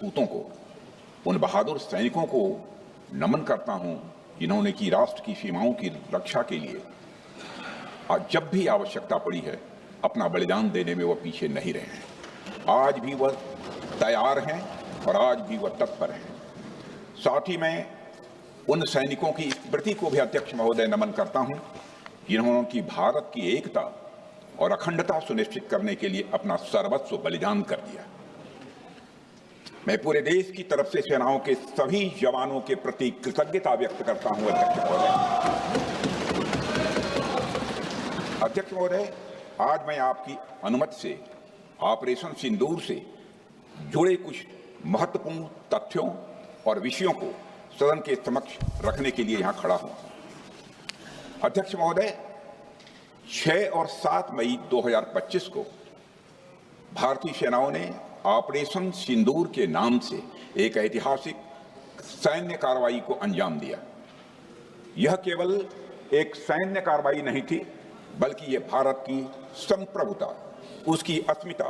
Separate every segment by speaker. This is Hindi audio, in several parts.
Speaker 1: पूतों को, उन बहादुर सैनिकों को नमन करता हूं जिन्होंने की राष्ट्र की सीमाओं की रक्षा के लिए जब भी आवश्यकता पड़ी है अपना बलिदान देने में वह पीछे नहीं रहे हैं। आज भी वह तैयार हैं और आज भी वह तत्पर हैं। साथ ही मैं उन सैनिकों की स्मृति को भी अध्यक्ष महोदय नमन करता हूं जिन्होंने की भारत की एकता और अखंडता सुनिश्चित करने के लिए अपना सर्वस्व बलिदान कर दिया। मैं पूरे देश की तरफ से सेनाओं के सभी जवानों के प्रति कृतज्ञता व्यक्त करता हूं। अध्यक्ष महोदय, आज मैं आपकी अनुमति से ऑपरेशन सिंदूर से जुड़े कुछ महत्वपूर्ण तथ्यों और विषयों को सदन के समक्ष रखने के लिए यहां खड़ा हूं। अध्यक्ष महोदय, 6 और 7 मई 2025 को भारतीय सेनाओं ने ऑपरेशन सिंदूर के नाम से एक ऐतिहासिक सैन्य कार्रवाई को अंजाम दिया। यह केवल एक सैन्य कार्रवाई नहीं थी, बल्कि यह भारत की संप्रभुता, उसकी अस्मिता,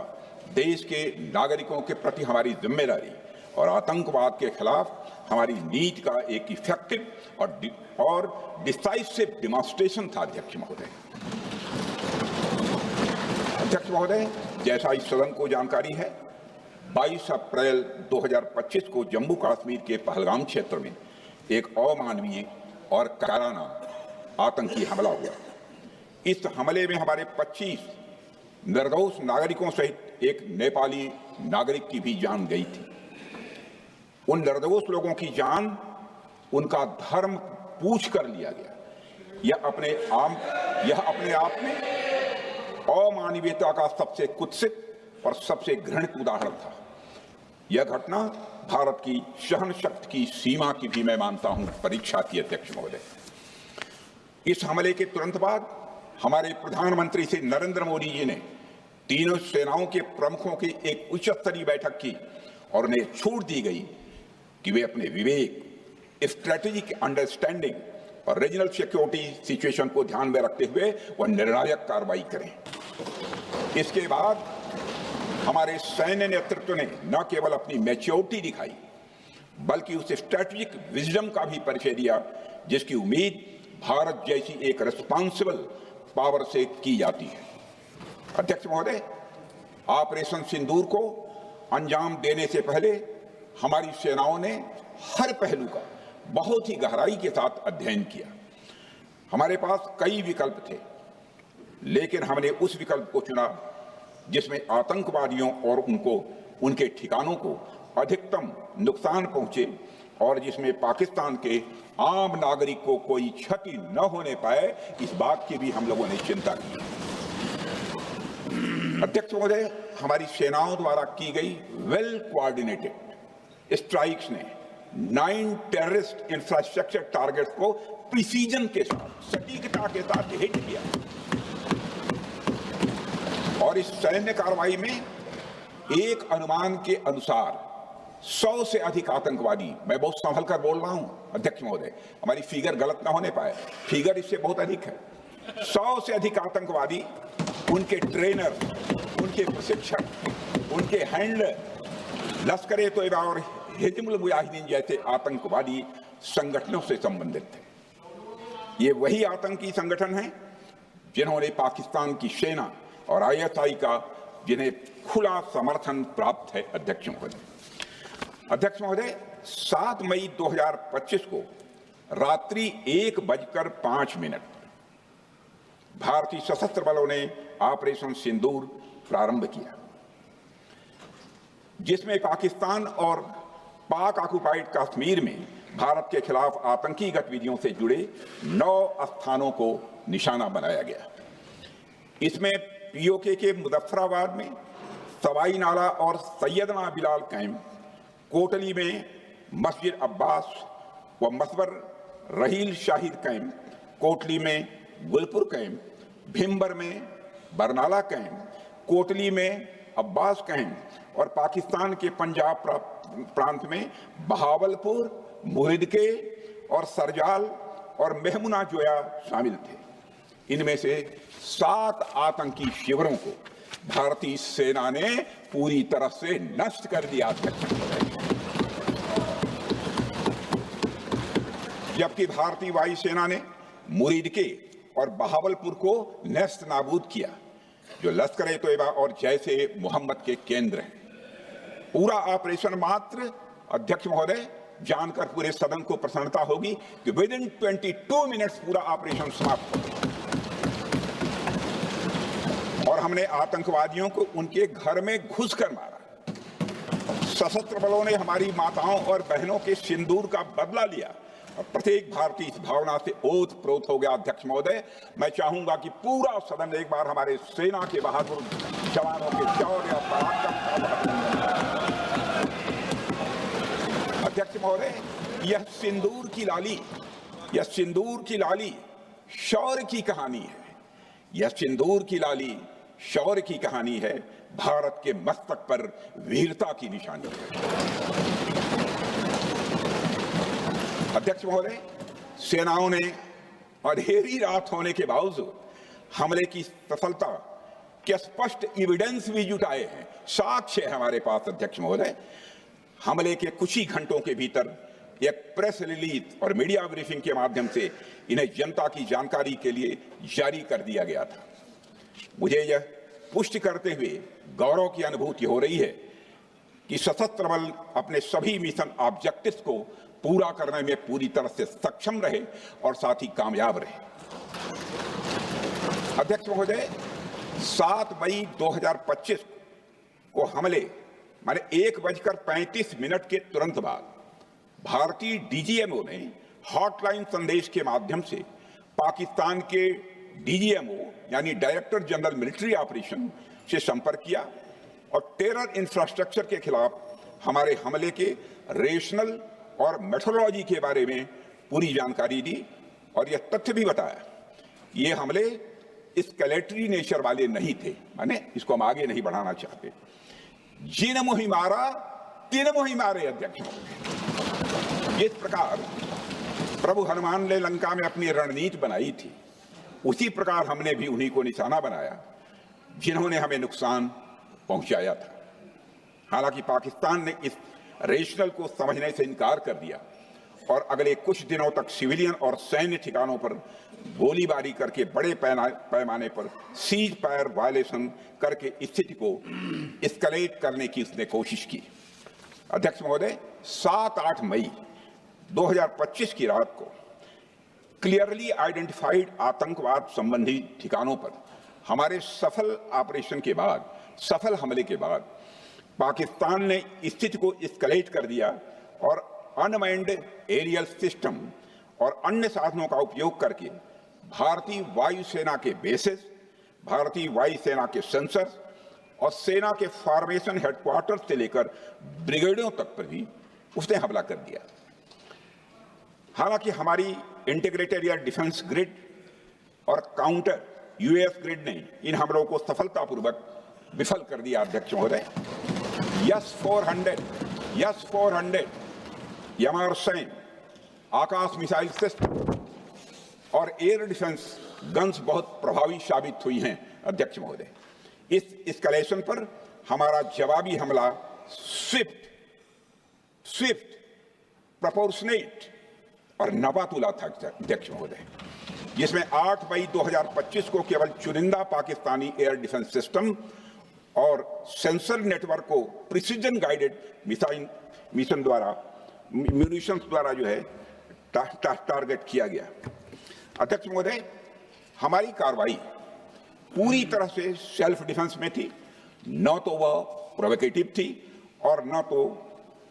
Speaker 1: देश के नागरिकों के प्रति हमारी जिम्मेदारी और आतंकवाद के खिलाफ हमारी नीति का एक इफेक्टिव और डिसाइसिव डिमॉन्स्ट्रेशन था। अध्यक्ष महोदय, जैसा इस सदन को जानकारी है, 22 अप्रैल 2025 को जम्मू कश्मीर के पहलगाम क्षेत्र में एक अमानवीय और कायराना आतंकी हमला हुआ। इस हमले में हमारे 25 निर्दोष नागरिकों सहित एक नेपाली नागरिक की भी जान गई थी। उन निर्दोष लोगों की जान उनका धर्म पूछ कर लिया गया। यह अपने आप में अमानवीयता का सबसे कुत्सित और सबसे घृणित उदाहरण था। यह घटना भारत की सहन शक्ति की सीमा की भी मैं मानता हूं परीक्षा थी। अध्यक्ष महोदय, इस हमले के तुरंत बाद हमारे प्रधानमंत्री श्री नरेंद्र मोदी जी ने तीनों सेनाओं के प्रमुखों की एक उच्च स्तरीय बैठक की और उन्हें छूट दी गई कि वे अपने विवेक, स्ट्रेटेजिक अंडरस्टैंडिंग और रीजनल सिक्योरिटी सिचुएशन को ध्यान में रखते हुए वह निर्णायक कार्रवाई करें। इसके बाद हमारे सैन्य नेतृत्व ने न केवल अपनी मैच्योरिटी दिखाई, बल्कि उस स्ट्रेटेजिक विजडम का भी परिचय दिया जिसकी उम्मीद भारत जैसी एक रिस्पॉन्सिबल पावर से की जाती है। अध्यक्ष महोदय, ऑपरेशन सिंदूर को अंजाम देने से पहले हमारी सेनाओं ने हर पहलू का बहुत ही गहराई के साथ अध्ययन किया। हमारे पास कई विकल्प थे, लेकिन हमने उस विकल्प को चुना जिसमें आतंकवादियों और उनके ठिकानों को अधिकतम नुकसान पहुंचे और जिसमें पाकिस्तान के आम नागरिक को कोई क्षति न होने पाए, इस बात की भी हम लोगों ने चिंता की। अध्यक्ष महोदय, हमारी सेनाओं द्वारा की गई वेल कोऑर्डिनेटेड स्ट्राइक्स ने 9 टेररिस्ट इंफ्रास्ट्रक्चर टारगेट्स को प्रिसीजन के साथ, सटीकता के साथ हिट किया और इस सैन्य कार्रवाई में एक अनुमान के अनुसार 100 से अधिक आतंकवादी, मैं बहुत संभल कर बोल रहा हूं अध्यक्ष महोदय, हमारी फिगर गलत ना होने पाए, फिगर इससे बहुत अधिक है। 100 से अधिक आतंकवादी, उनके ट्रेनर, उनके प्रशिक्षक, उनके हैंडलर, लश्कर-ए-तोयबा और हिजबुल मुजाहिदीन जैसे आतंकवादी संगठनों से संबंधित थे। ये वही आतंकी संगठन हैं जिन्होंने पाकिस्तान की सेना और ISI का जिन्हें खुला समर्थन प्राप्त है। अध्यक्ष महोदय, 7 मई 2025 को रात्रि 1:05 भारतीय सशस्त्र बलों ने ऑपरेशन सिंदूर प्रारंभ किया, जिसमें पाकिस्तान और पाक ऑक्युपाइड कश्मीर में भारत के खिलाफ आतंकी गतिविधियों से जुड़े 9 स्थानों को निशाना बनाया गया। इसमें POK के मुजफ्फराबाद में सवाई नाला और सैयदना बिलाल कैंप, कोटली में मस्जिद अब्बास व मसबर रहील शाहिद कैंप, कोटली में गुलपुर कैंप, भिम्बर में बरनाला कैंप, कोटली में अब्बास कैंप और पाकिस्तान के पंजाब प्रांत में बहावलपुर, मुहिदके और सरजाल और मेहमुना जोया शामिल थे। इनमें से 7 आतंकी शिविरों को भारतीय सेना ने पूरी तरह से नष्ट कर दिया था। जबकि भारतीय वायुसेना ने मुरीदके और बहावलपुर को नेस्त नाबूद किया, जो लश्कर-ए-तोयबा और जैश ए मोहम्मद के केंद्र हैं। पूरा ऑपरेशन मात्र, अध्यक्ष महोदय, जानकर पूरे सदन को प्रसन्नता होगी कि विद इन 22 मिनट्स पूरा ऑपरेशन समाप्त हो गया और हमने आतंकवादियों को उनके घर में घुसकर मारा। सशस्त्र बलों ने हमारी माताओं और बहनों के सिंदूर का बदला लिया और प्रत्येक भारतीय इस भावना से ओत-प्रोत हो गया। अध्यक्ष महोदय, मैं चाहूंगा कि पूरा सदन एक बार हमारे सेना के बहादुर जवानों के शौर्य और पराक्रम का अध्यक्ष महोदय, यह सिंदूर की लाली शौर्य की कहानी है। यह सिंदूर की लाली शौर्य की कहानी है, भारत के मस्तक पर वीरता की निशानी है। अध्यक्ष महोदय, सेनाओं ने अंधेरी रात होने के बावजूद हमले की सफलता के स्पष्ट एविडेंस भी जुटाए हैं, साक्ष्य है हमारे पास। अध्यक्ष महोदय, हमले के कुछ ही घंटों के भीतर एक प्रेस रिलीज और मीडिया ब्रीफिंग के माध्यम से इन्हें जनता की जानकारी के लिए जारी कर दिया गया था। मुझे यह पुष्टि करते हुए गौरव की अनुभूति हो रही है कि सशस्त्र बल अपने सभी मिशन ऑब्जेक्टिव्स को पूरा करने में पूरी तरह से सक्षम रहे और साथ ही कामयाब रहे। अध्यक्ष महोदय, 7 मई 2025 को हमले माने 1:35 के तुरंत बाद भारतीय डीजीएमओ ने हॉटलाइन संदेश के माध्यम से पाकिस्तान के डीजीएमओ यानी डायरेक्टर जनरल मिलिट्री ऑपरेशन से संपर्क किया और टेरर इंफ्रास्ट्रक्चर के खिलाफ हमारे हमले के रेशनल और मेथोडोलॉजी के बारे में पूरी जानकारी दी और यह तथ्य भी बताया कि ये हमले एस्केलेटरी नेचर वाले नहीं थे, माने इसको हम आगे नहीं बढ़ाना चाहते। जिन मोहि मारा तिन मोहि मारे। अध्यक्ष महोदय, जिस प्रकार प्रभु हनुमान ने लंका में अपनी रणनीति बनाई थी, उसी प्रकार हमने भी उन्हीं को निशाना बनाया जिन्होंने हमें नुकसान पहुंचाया था। हालांकि पाकिस्तान ने इस रेशनल को समझने से इनकार कर दिया और अगले कुछ दिनों तक सिविलियन और सैन्य ठिकानों पर गोलीबारी करके बड़े पैमाने पर सीज फायर वायलेशन करके स्थिति को एस्केलेट करने की उसने कोशिश की। अध्यक्ष महोदय, 7-8 मई 2025 की रात को क्लियरली आइडेंटिफाइड आतंकवाद संबंधी ठिकानों पर हमारे सफल ऑपरेशन के बाद, सफल हमले के बाद पाकिस्तान ने स्थिति को एस्केलेट कर दिया और अनमैन्ड एरियल सिस्टम और अन्य साधनों का उपयोग करके भारतीय वायुसेना के बेसेस, भारतीय वायुसेना के सेंसर्स और सेना के फॉर्मेशन हेडक्वार्टर से लेकर ब्रिगेडों तक पर भी उसने हमला कर दिया। हालांकि हमारी इंटीग्रेटेड एयर डिफेंस ग्रिड और काउंटर यूएस ग्रिड ने इन हमलों को सफलतापूर्वक विफल कर दिया। अध्यक्ष महोदय, यस-400 यमारसैन आकाश मिसाइल सिस्टम और एयर डिफेंस गन्स बहुत प्रभावी साबित हुई हैं। अध्यक्ष महोदय, इस एस्केलेशन पर हमारा जवाबी हमला स्विफ्ट, प्रोपोर्शनेट और नवातुला था। अध्यक्ष महोदय, जिसमें 8 मई 2025 को केवल चुनिंदा पाकिस्तानी एयर डिफेंस सिस्टम और सेंसर नेटवर्क को प्रिसीजन गाइडेड मिशन द्वारा म्यूनिशंस द्वारा जो है टारगेट किया गया। अध्यक्ष महोदय, हमारी कार्रवाई पूरी तरह से सेल्फ डिफेंस में थी, न तो वह प्रोवोकेटिव थी और न तो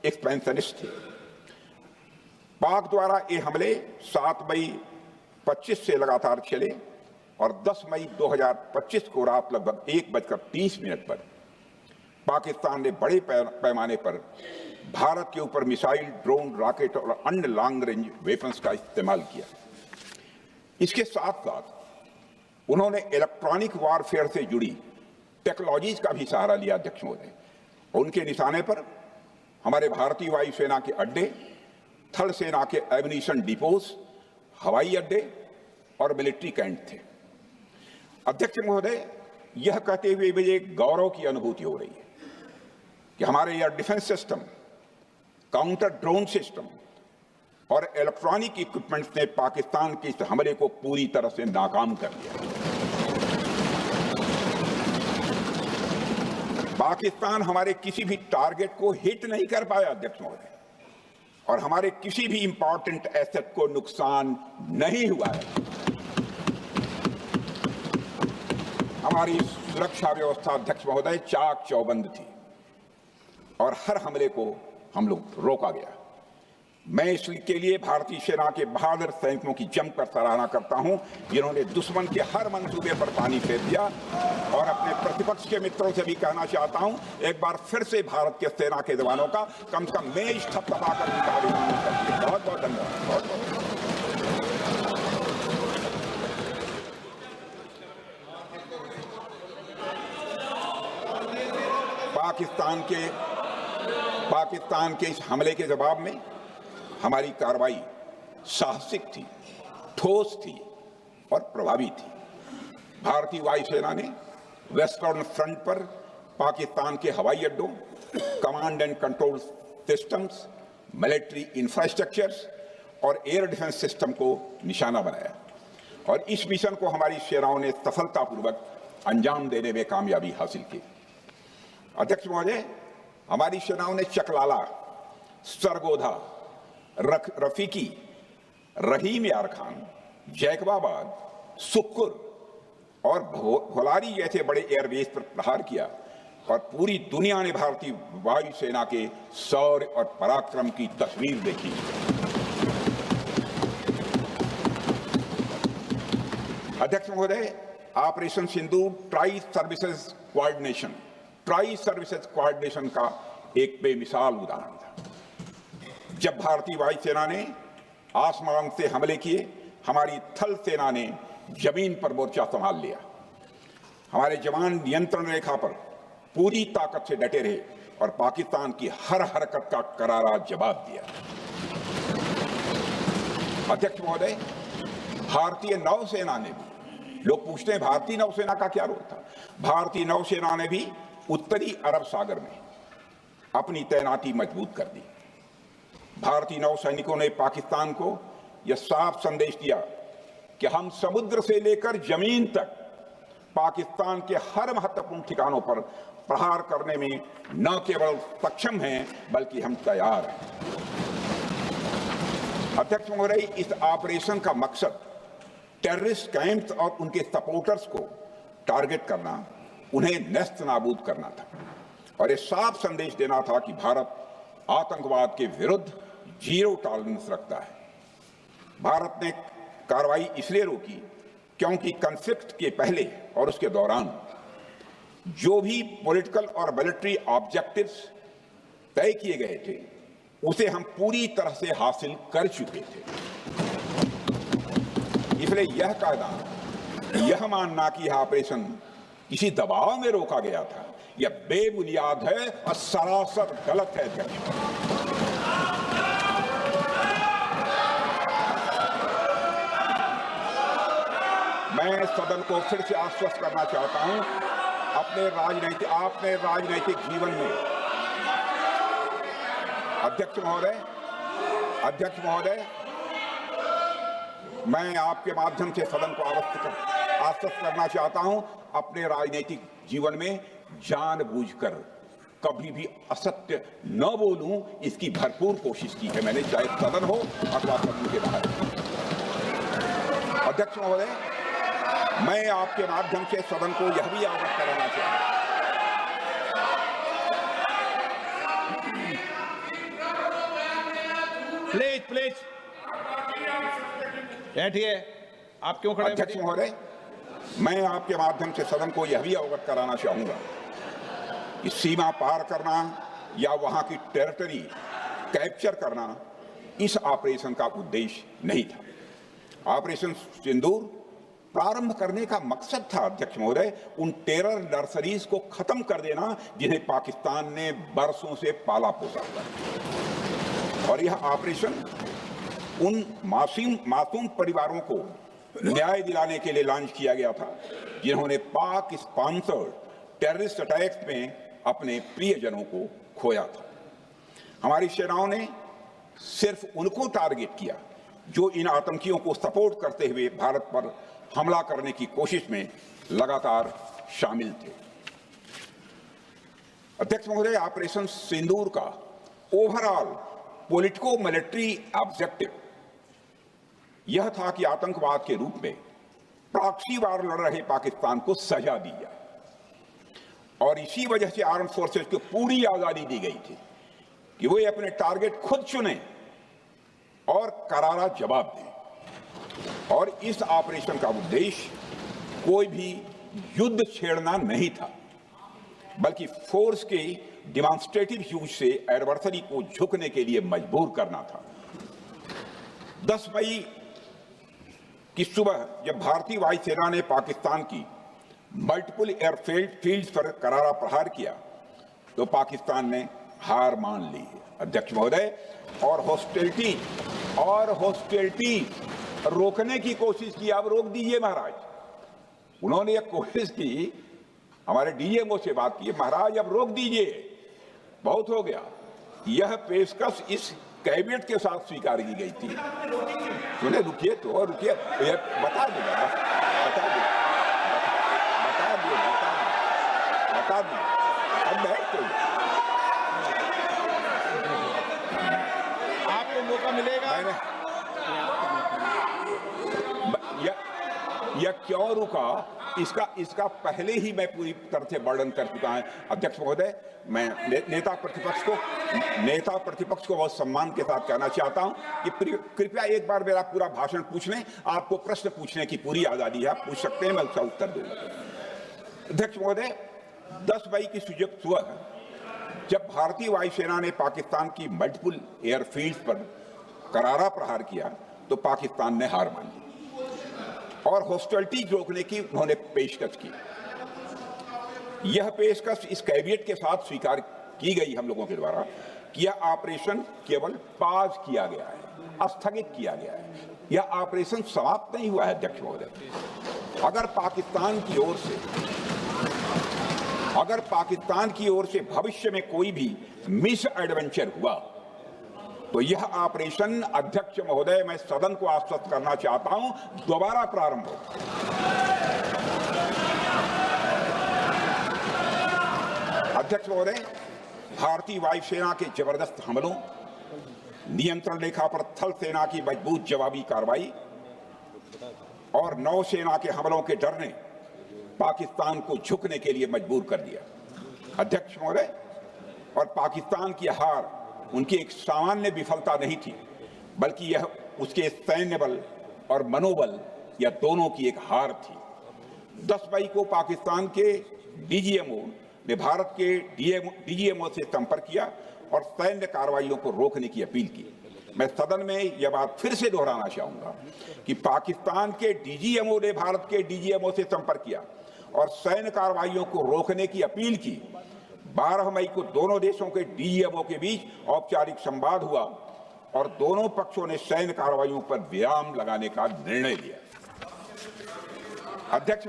Speaker 1: एक्सपेंशनिस्ट थी। पाक द्वारा ये हमले 7 मई 25 से लगातार चले और 10 मई 2025 को रात लगभग 1:30 पर पाकिस्तान ने बड़े पैमाने पर भारत के ऊपर मिसाइल, ड्रोन, रॉकेट और अन्य लॉन्ग रेंज वेपन्स का इस्तेमाल किया। इसके साथ साथ उन्होंने इलेक्ट्रॉनिक वॉरफेयर से जुड़ी टेक्नोलॉजीज का भी सहारा लिया। अध्यक्ष महोदय, उनके निशाने पर हमारे भारतीय वायुसेना के अड्डे, थल सेना के एम्यूनिशन डिपोज, हवाई अड्डे और मिलिट्री कैंट थे। अध्यक्ष महोदय, यह कहते हुए मुझे एक गौरव की अनुभूति हो रही है कि हमारे air defence system, counter drone system और इलेक्ट्रॉनिक इक्विपमेंट्स ने पाकिस्तान के इस हमले को पूरी तरह से नाकाम कर दिया। पाकिस्तान हमारे किसी भी टारगेट को हिट नहीं कर पाया अध्यक्ष महोदय, और हमारे किसी भी इंपॉर्टेंट एसेट को नुकसान नहीं हुआ है। हमारी सुरक्षा व्यवस्था अध्यक्ष महोदय चाक चौबंद थी और हर हमले को हम लोग रोका गया। मैं इसके लिए भारतीय सेना के बहादुर सैनिकों की जमकर सराहना करता हूं, जिन्होंने दुश्मन के हर मंसूबे पर पानी फेर दिया। और अपने प्रतिपक्ष के मित्रों से भी कहना चाहता हूं, एक बार फिर से भारत के सेना के जवानों का कम से कम मेज थपथपाकर उनका अभिनंदन करिए। बहुत बहुत धन्यवाद। बहुत बहुत पाकिस्तान के इस हमले के जवाब में हमारी कार्रवाई साहसिक थी, ठोस थी और प्रभावी थी। भारतीय वायुसेना ने वेस्टर्न फ्रंट पर पाकिस्तान के हवाई अड्डों, command and control systems, military infrastructures और एयर डिफेंस सिस्टम को निशाना बनाया और इस मिशन को हमारी सेनाओं ने सफलतापूर्वक अंजाम देने में कामयाबी हासिल की। अध्यक्ष महोदय, हमारी सेनाओं ने चकलाला, सरगोधा, रफीकी, रहीम यार खान, जैकबाबाद, सुक्कुर और भोलारी जैसे बड़े एयरबेस पर प्रहार किया और पूरी दुनिया ने भारतीय वायुसेना के शौर्य और पराक्रम की तस्वीर देखी। अध्यक्ष महोदय, ऑपरेशन सिंदूर ट्राई सर्विसेज कोऑर्डिनेशन का एक बेमिसाल उदाहरण था। जब भारतीय वायुसेना ने आसमान से हमले किए, हमारी थल सेना ने जमीन पर मोर्चा संभाल लिया। हमारे जवान नियंत्रण रेखा पर पूरी ताकत से डटे रहे और पाकिस्तान की हर हरकत का करारा जवाब दिया। अध्यक्ष महोदय, भारतीय नौसेना ने भी, लोग पूछते हैं भारतीय नौसेना का क्या रोल था, भारतीय नौसेना ने भी उत्तरी अरब सागर में अपनी तैनाती मजबूत कर दी। भारतीय नौसैनिकों ने पाकिस्तान को यह साफ संदेश दिया कि हम समुद्र से लेकर जमीन तक पाकिस्तान के हर महत्वपूर्ण ठिकानों पर प्रहार करने में न केवल सक्षम हैं बल्कि हम तैयार हैं। अध्यक्ष महोदय, इस ऑपरेशन का मकसद टेररिस्ट कैंप्स और उनके सपोर्टर्स को टारगेट करना, उन्हें नेस्त नाबूद करना था और यह साफ संदेश देना था कि भारत आतंकवाद के विरुद्ध जीरो टॉलरेंस रखता है। भारत ने कार्रवाई इसलिए रोकी क्योंकि कॉन्फ्लिक्ट के पहले और उसके दौरान जो भी पॉलिटिकल और मिलिट्री ऑब्जेक्टिव्स तय किए गए थे उसे हम पूरी तरह से हासिल कर चुके थे। इसलिए यह कहना, यह मानना कि यह ऑपरेशन किसी दबाव में रोका गया था, यह बेबुनियाद है और सरासर गलत है। मैं सदन को फिर से आश्वस्त करना चाहता हूं, आपने राजनीतिक जीवन में अध्यक्ष महोदय, मैं आपके माध्यम से सदन को आश्वस्त करना चाहता हूं, अपने राजनीतिक जीवन में जानबूझकर कभी भी असत्य न बोलूं, इसकी भरपूर कोशिश की है मैंने, चाहे सदन हो अथवा सदन के बाहर। अध्यक्ष महोदय, मैं आपके माध्यम से सदन को यह भी अवगत कराना चाहता हूं,
Speaker 2: प्लीज बैठिए। आप क्यों खड़े?
Speaker 1: अध्यक्ष महोदय, मैं आपके माध्यम से सदन को यह भी अवगत कराना चाहूंगा कि सीमा पार करना या वहां की टेरिटरी कैप्चर करना इस ऑपरेशन का उद्देश्य नहीं था। ऑपरेशन सिंदूर प्रारंभ करने का मकसद था अध्यक्ष महोदय, उन टेरर नर्सरीज को खत्म कर देना जिन्हें पाकिस्तान ने बरसों से पाला पोसा था। और यह ऑपरेशन उन मासूम परिवारों को न्याय दिलाने के लिए लॉन्च किया गया था जिन्होंने पाक स्पॉन्सर्ड टेररिस्ट अटैक्स में अपने प्रियजनों को खोया था। हमारी सेनाओं ने सिर्फ उनको टारगेट किया जो इन आतंकियों को सपोर्ट करते हुए भारत पर हमला करने की कोशिश में लगातार शामिल थे। अध्यक्ष महोदय, ऑपरेशन सिंदूर का ओवरऑल पॉलिटिको मिलिट्री ऑब्जेक्टिव यह था कि आतंकवाद के रूप में प्रॉक्सी वार लड़ रहे पाकिस्तान को सजा दी जाए, और इसी वजह से आर्म फोर्सेज को पूरी आजादी दी गई थी कि वे अपने टारगेट खुद चुनें और करारा जवाब दें। और इस ऑपरेशन का उद्देश्य कोई भी युद्ध छेड़ना नहीं था, बल्कि फोर्स के डिमॉन्स्ट्रेटिव यूज से एडवर्सरी को झुकने के लिए मजबूर करना था। 10 मई की सुबह जब भारतीय वायुसेना ने पाकिस्तान की मल्टीपल एयरफील्ड्स पर करारा प्रहार किया तो पाकिस्तान ने हार मान ली है अध्यक्ष महोदय, और हॉस्टिलिटी रोकने की कोशिश की। अब रोक दीजिए महाराज। उन्होंने एक कोशिश की, हमारे डीएमओ से बात की, महाराज अब रोक दीजिए, बहुत हो गया। यह पेशकश इस कैबिनेट के साथ स्वीकार की गई थी। सुने, रुकिए तो रुकिए, बता दूंगा, बता दूंगा। अब बैठ तो
Speaker 2: आपको मौका मिलेगा।
Speaker 1: यह क्यों रुका, इसका पहले ही मैं पूरी तरह से वर्णन कर चुका हूं अध्यक्ष महोदय। मैं नेता प्रतिपक्ष को बहुत सम्मान के साथ कहना चाहता हूं कि कृपया एक बार मेरा पूरा भाषण पूछ लें। आपको प्रश्न पूछने की पूरी आजादी है, आप पूछ सकते हैं, मैं उसका उत्तर दूंगा। अध्यक्ष महोदय, 10 मई की सुबह जब भारतीय वायुसेना ने पाकिस्तान की मल्टीपल एयरफील्ड्स पर करारा प्रहार किया तो पाकिस्तान ने हार मान ली और हॉस्टिलिटी रोकने की उन्होंने पेशकश की। यह पेशकश इस कैबिनेट के साथ स्वीकार की गई हम लोगों के द्वारा कि यह ऑपरेशन केवल पाज किया गया है, स्थगित किया गया है। यह ऑपरेशन समाप्त नहीं हुआ है अध्यक्ष महोदय। अगर पाकिस्तान की ओर से भविष्य में कोई भी मिस एडवेंचर हुआ तो यह ऑपरेशन अध्यक्ष महोदय, मैं सदन को आश्वस्त करना चाहता हूं, दोबारा प्रारंभ हो। अध्यक्ष महोदय, भारतीय वायुसेना के जबरदस्त हमलों, नियंत्रण रेखा पर थल सेना की मजबूत जवाबी कार्रवाई और नौसेना के हमलों के डर ने पाकिस्तान को झुकने के लिए मजबूर कर दिया अध्यक्ष महोदय। और पाकिस्तान की हार उनकी एक सामान्य विफलता नहीं थी, बल्कि यह उसके सैन्य बल और मनोबल या दोनों की एक हार थी। 10 मई को पाकिस्तान के डीजीएमओ ने भारत के डीजीएमओ से संपर्क किया और सैन्य कार्रवाइयों को रोकने की अपील की। मैं सदन में यह बात फिर से दोहराना चाहूंगा कि पाकिस्तान के डीजीएमओ ने भारत के डीजीएमओ से संपर्क किया और सैन्य कार्रवाइयों को रोकने की अपील की। 12 मई को दोनों देशों के डीजीएमओ के बीच औपचारिक संवाद हुआ और दोनों पक्षों ने सैन्य कार्रवाइयों पर विराम लगाने का निर्णय लिया। अध्यक्ष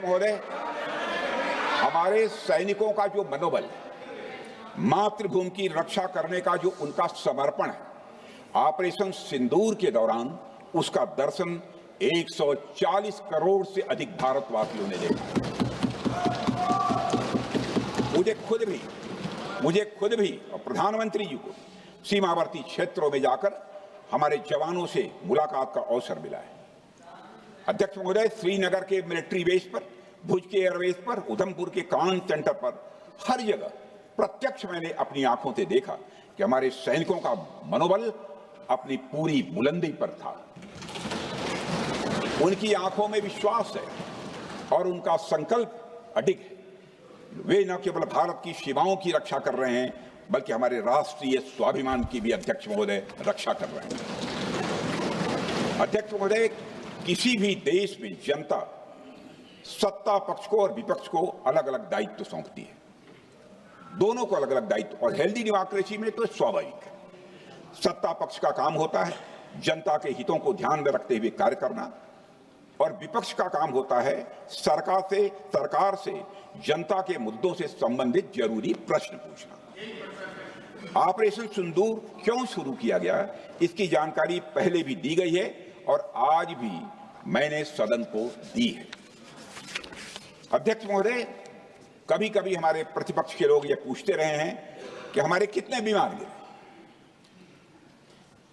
Speaker 1: महोदय, हमारे सैनिकों का जो मनोबल, मातृभूमि की रक्षा करने का जो उनका समर्पण है, ऑपरेशन सिंदूर के दौरान उसका दर्शन 140 करोड़ से अधिक भारतवासियों ने देखा। मुझे खुद भी और प्रधानमंत्री जी को सीमावर्ती क्षेत्रों में जाकर हमारे जवानों से मुलाकात का अवसर मिला है। अध्यक्ष महोदय, श्रीनगर के मिलिट्री बेस पर, भुज के एयरबेस पर, उधमपुर के कमांड सेंटर पर, हर जगह प्रत्यक्ष मैंने अपनी आंखों से देखा कि हमारे सैनिकों का मनोबल अपनी पूरी बुलंदी पर था। उनकी आंखों में विश्वास है और उनका संकल्प अडिग है। वे न केवल भारत की सीमाओं की रक्षा कर रहे हैं, बल्कि हमारे राष्ट्रीय स्वाभिमान की भी अध्यक्ष महोदय रक्षा कर रहे हैं। अध्यक्ष महोदय, किसी भी देश में जनता सत्ता पक्ष को और विपक्ष को अलग अलग दायित्व सौंपती है, दोनों को अलग अलग दायित्व, और हेल्दी डेमोक्रेसी में तो स्वाभाविक है। सत्ता पक्ष का काम होता है जनता के हितों को ध्यान में रखते हुए कार्य करना, और विपक्ष का काम होता है सरकार से जनता के मुद्दों से संबंधित जरूरी प्रश्न पूछना। ऑपरेशन सिंदूर क्यों शुरू किया गया, इसकी जानकारी पहले भी दी गई है और आज भी मैंने सदन को दी है। अध्यक्ष महोदय, कभी कभी हमारे प्रतिपक्ष के लोग ये पूछते रहे हैं कि हमारे कितने विमान गिरे।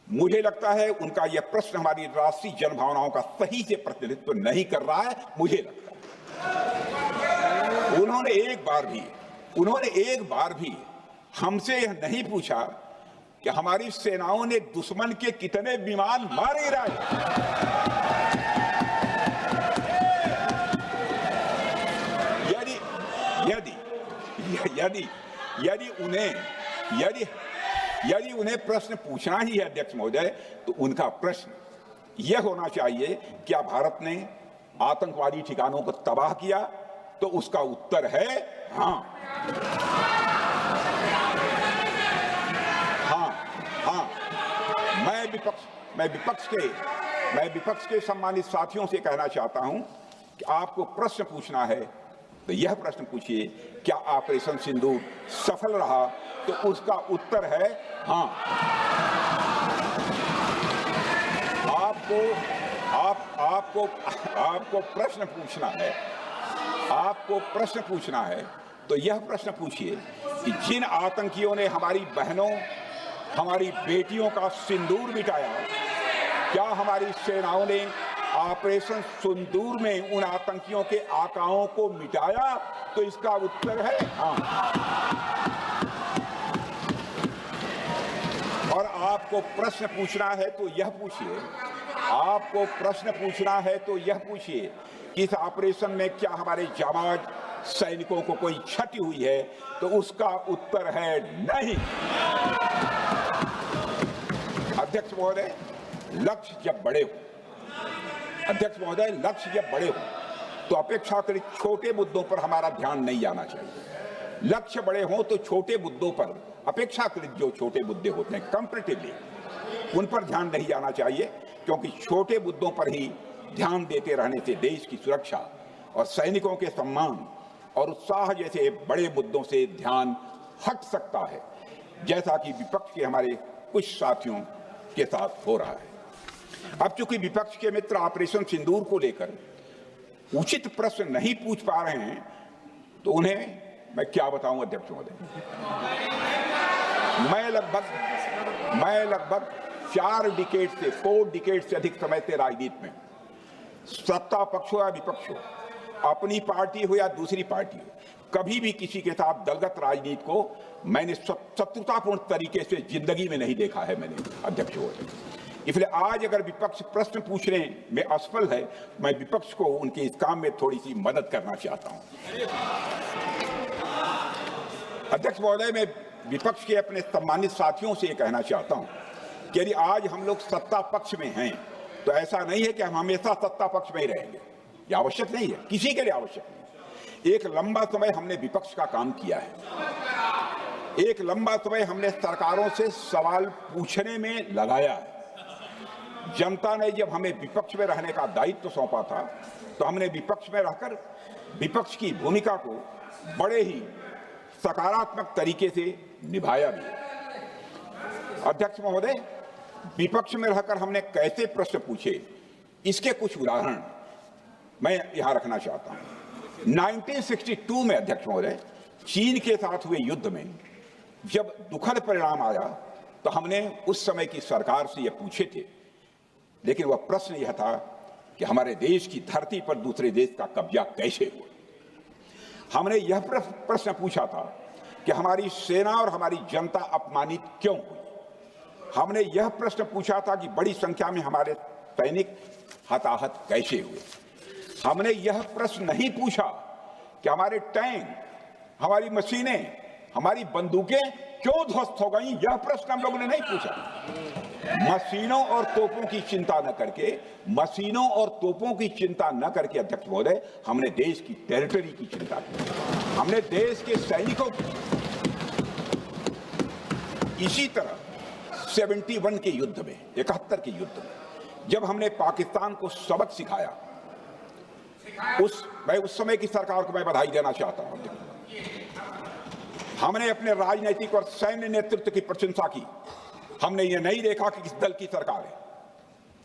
Speaker 1: मुझे लगता है उनका यह प्रश्न हमारी राष्ट्रीय जनभावनाओं का सही से प्रतिनिधित्व नहीं कर रहा है। मुझे लगता है उन्होंने एक बार भी हमसे यह नहीं पूछा कि हमारी सेनाओं ने दुश्मन के कितने विमान मारे गिराए। यदि उन्हें प्रश्न पूछना ही है अध्यक्ष महोदय, तो उनका प्रश्न यह होना चाहिए, क्या भारत ने आतंकवादी ठिकानों को तबाह किया? तो उसका उत्तर है हाँ। मैं विपक्ष के सम्मानित साथियों से कहना चाहता हूं कि आपको प्रश्न पूछना है तो यह प्रश्न पूछिए, क्या ऑपरेशन सिंदूर सफल रहा? तो उसका उत्तर है हाँ। आपको प्रश्न पूछना है तो यह प्रश्न पूछिए कि जिन आतंकियों ने हमारी बहनों, हमारी बेटियों का सिंदूर मिटाया, क्या हमारी सेनाओं ने ऑपरेशन सिंदूर में उन आतंकियों के आकाओं को मिटाया? तो इसका उत्तर है हाँ। और आपको प्रश्न पूछना है तो यह पूछिए कि इस ऑपरेशन में क्या हमारे जाबाज सैनिकों को कोई क्षति हुई है? तो उसका उत्तर है नहीं। अध्यक्ष महोदय, लक्ष्य जब बड़े हो तो अपेक्षाकृत छोटे मुद्दों पर हमारा ध्यान नहीं जाना चाहिए। लक्ष्य बड़े हों तो छोटे मुद्दों पर, अपेक्षाकृत जो छोटे मुद्दे होते हैं कंपैरेटिवली, उन पर ध्यान नहीं जाना चाहिए, क्योंकि छोटे मुद्दों पर ही ध्यान देते रहने से देश की सुरक्षा और सैनिकों के सम्मान और उत्साह जैसे बड़े मुद्दों से ध्यान हट सकता है, जैसा कि विपक्ष के हमारे कुछ साथियों के साथ हो रहा है। अब चूंकि विपक्ष के मित्र ऑपरेशन सिंदूर को लेकर उचित प्रश्न नहीं पूछ पा रहे हैं, तो उन्हें मैं क्या बताऊं अध्यक्ष महोदय। मैं लगभग 4 डिकेड से अधिक समय से राजनीति में, सत्ता पक्ष हो या विपक्ष हो, अपनी पार्टी हो या दूसरी पार्टी हो, कभी भी किसी के साथ दलगत राजनीति को मैंने शत्रुतापूर्ण तरीके से जिंदगी में नहीं देखा है मैंने अध्यक्ष महोदय। इसलिए आज अगर विपक्ष प्रश्न पूछने में असफल है, मैं विपक्ष को उनके इस काम में थोड़ी सी मदद करना चाहता हूं। अध्यक्ष महोदय, मैं विपक्ष के अपने सम्मानित साथियों से कहना चाहता हूं कि यदि आज हम लोग सत्ता पक्ष में हैं, तो ऐसा नहीं है कि हम हमेशा सत्ता पक्ष में ही रहेंगे। यह आवश्यक नहीं है, किसी के लिए आवश्यक नहीं। एक लंबा समय हमने विपक्ष का काम किया है, एक लंबा समय हमने सरकारों से सवाल पूछने में लगाया है। जनता ने जब हमें विपक्ष में रहने का दायित्व सौंपा था, तो हमने विपक्ष में रहकर विपक्ष की भूमिका को बड़े ही सकारात्मक तरीके से निभाया भी। अध्यक्ष महोदय, विपक्ष में रहकर हमने कैसे प्रश्न पूछे, इसके कुछ उदाहरण मैं यहां रखना चाहता हूं। 1962 में अध्यक्ष महोदय, चीन के साथ हुए युद्ध में जब दुखद परिणाम आया, तो हमने उस समय की सरकार से यह पूछे थे, लेकिन वह प्रश्न यह था कि हमारे देश की धरती पर दूसरे देश का कब्जा कैसे हुआ। हमने यह प्रश्न पूछा था कि हमारी सेना और हमारी जनता अपमानित क्यों हुई। हमने यह प्रश्न पूछा था कि बड़ी संख्या में हमारे सैनिक हताहत कैसे हुए। हमने यह प्रश्न नहीं पूछा कि हमारे टैंक, हमारी मशीनें, हमारी बंदूकें क्यों ध्वस्त हो गई। यह प्रश्न हम लोगों ने नहीं पूछा। मशीनों और तोपों की चिंता न करके अध्यक्ष महोदय, हमने देश की टेरिटरी की चिंता की, हमने देश के सैनिकों की। इसी तरह 71 के युद्ध में, 71 के युद्ध में जब हमने पाकिस्तान को सबक सिखाया, मैं उस समय की सरकार को मैं बधाई देना चाहता हूं। हमने अपने राजनीतिक और सैन्य नेतृत्व की प्रशंसा की। हमने ये नहीं देखा कि किस दल की सरकार है,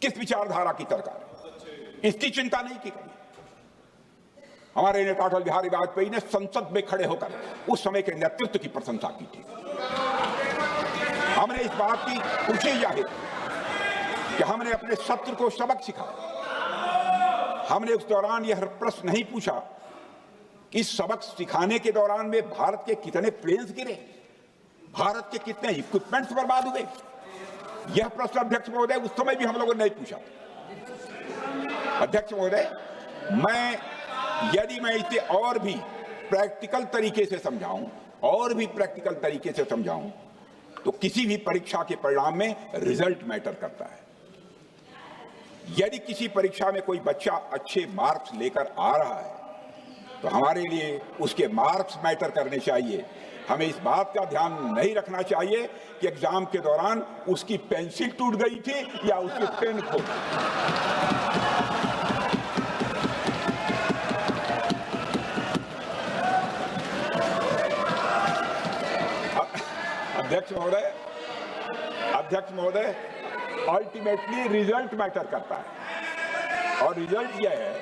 Speaker 1: किस विचारधारा की सरकार है, इसकी चिंता नहीं की कभी। हमारे नेता अटल बिहारी वाजपेयी ने संसद में खड़े होकर उस समय के नेतृत्व की प्रशंसा की थी। हमने इस बात की खुशी जाहिर कि हमने अपने शत्रु को सबक सिखाया। हमने उस दौरान यह प्रश्न नहीं पूछा कि इस सबक सिखाने के दौरान में भारत के कितने प्लेन्स गिरे, भारत के कितने इक्विपमेंट्स बर्बाद हुए। यह प्रश्न अध्यक्ष महोदय उस समय भी हम लोगों ने नहीं पूछा। अध्यक्ष महोदय, यदि मैं इसे और भी प्रैक्टिकल तरीके से समझाऊं तो किसी भी परीक्षा के परिणाम में रिजल्ट मैटर करता है। यदि किसी परीक्षा में कोई बच्चा अच्छे मार्क्स लेकर आ रहा है तो हमारे लिए उसके मार्क्स मैटर करने चाहिए। हमें इस बात का ध्यान नहीं रखना चाहिए कि एग्जाम के दौरान उसकी पेंसिल टूट गई थी या उसकी पेन खो गई। अध्यक्ष महोदय, अल्टीमेटली रिजल्ट मैटर करता है और रिजल्ट यह है,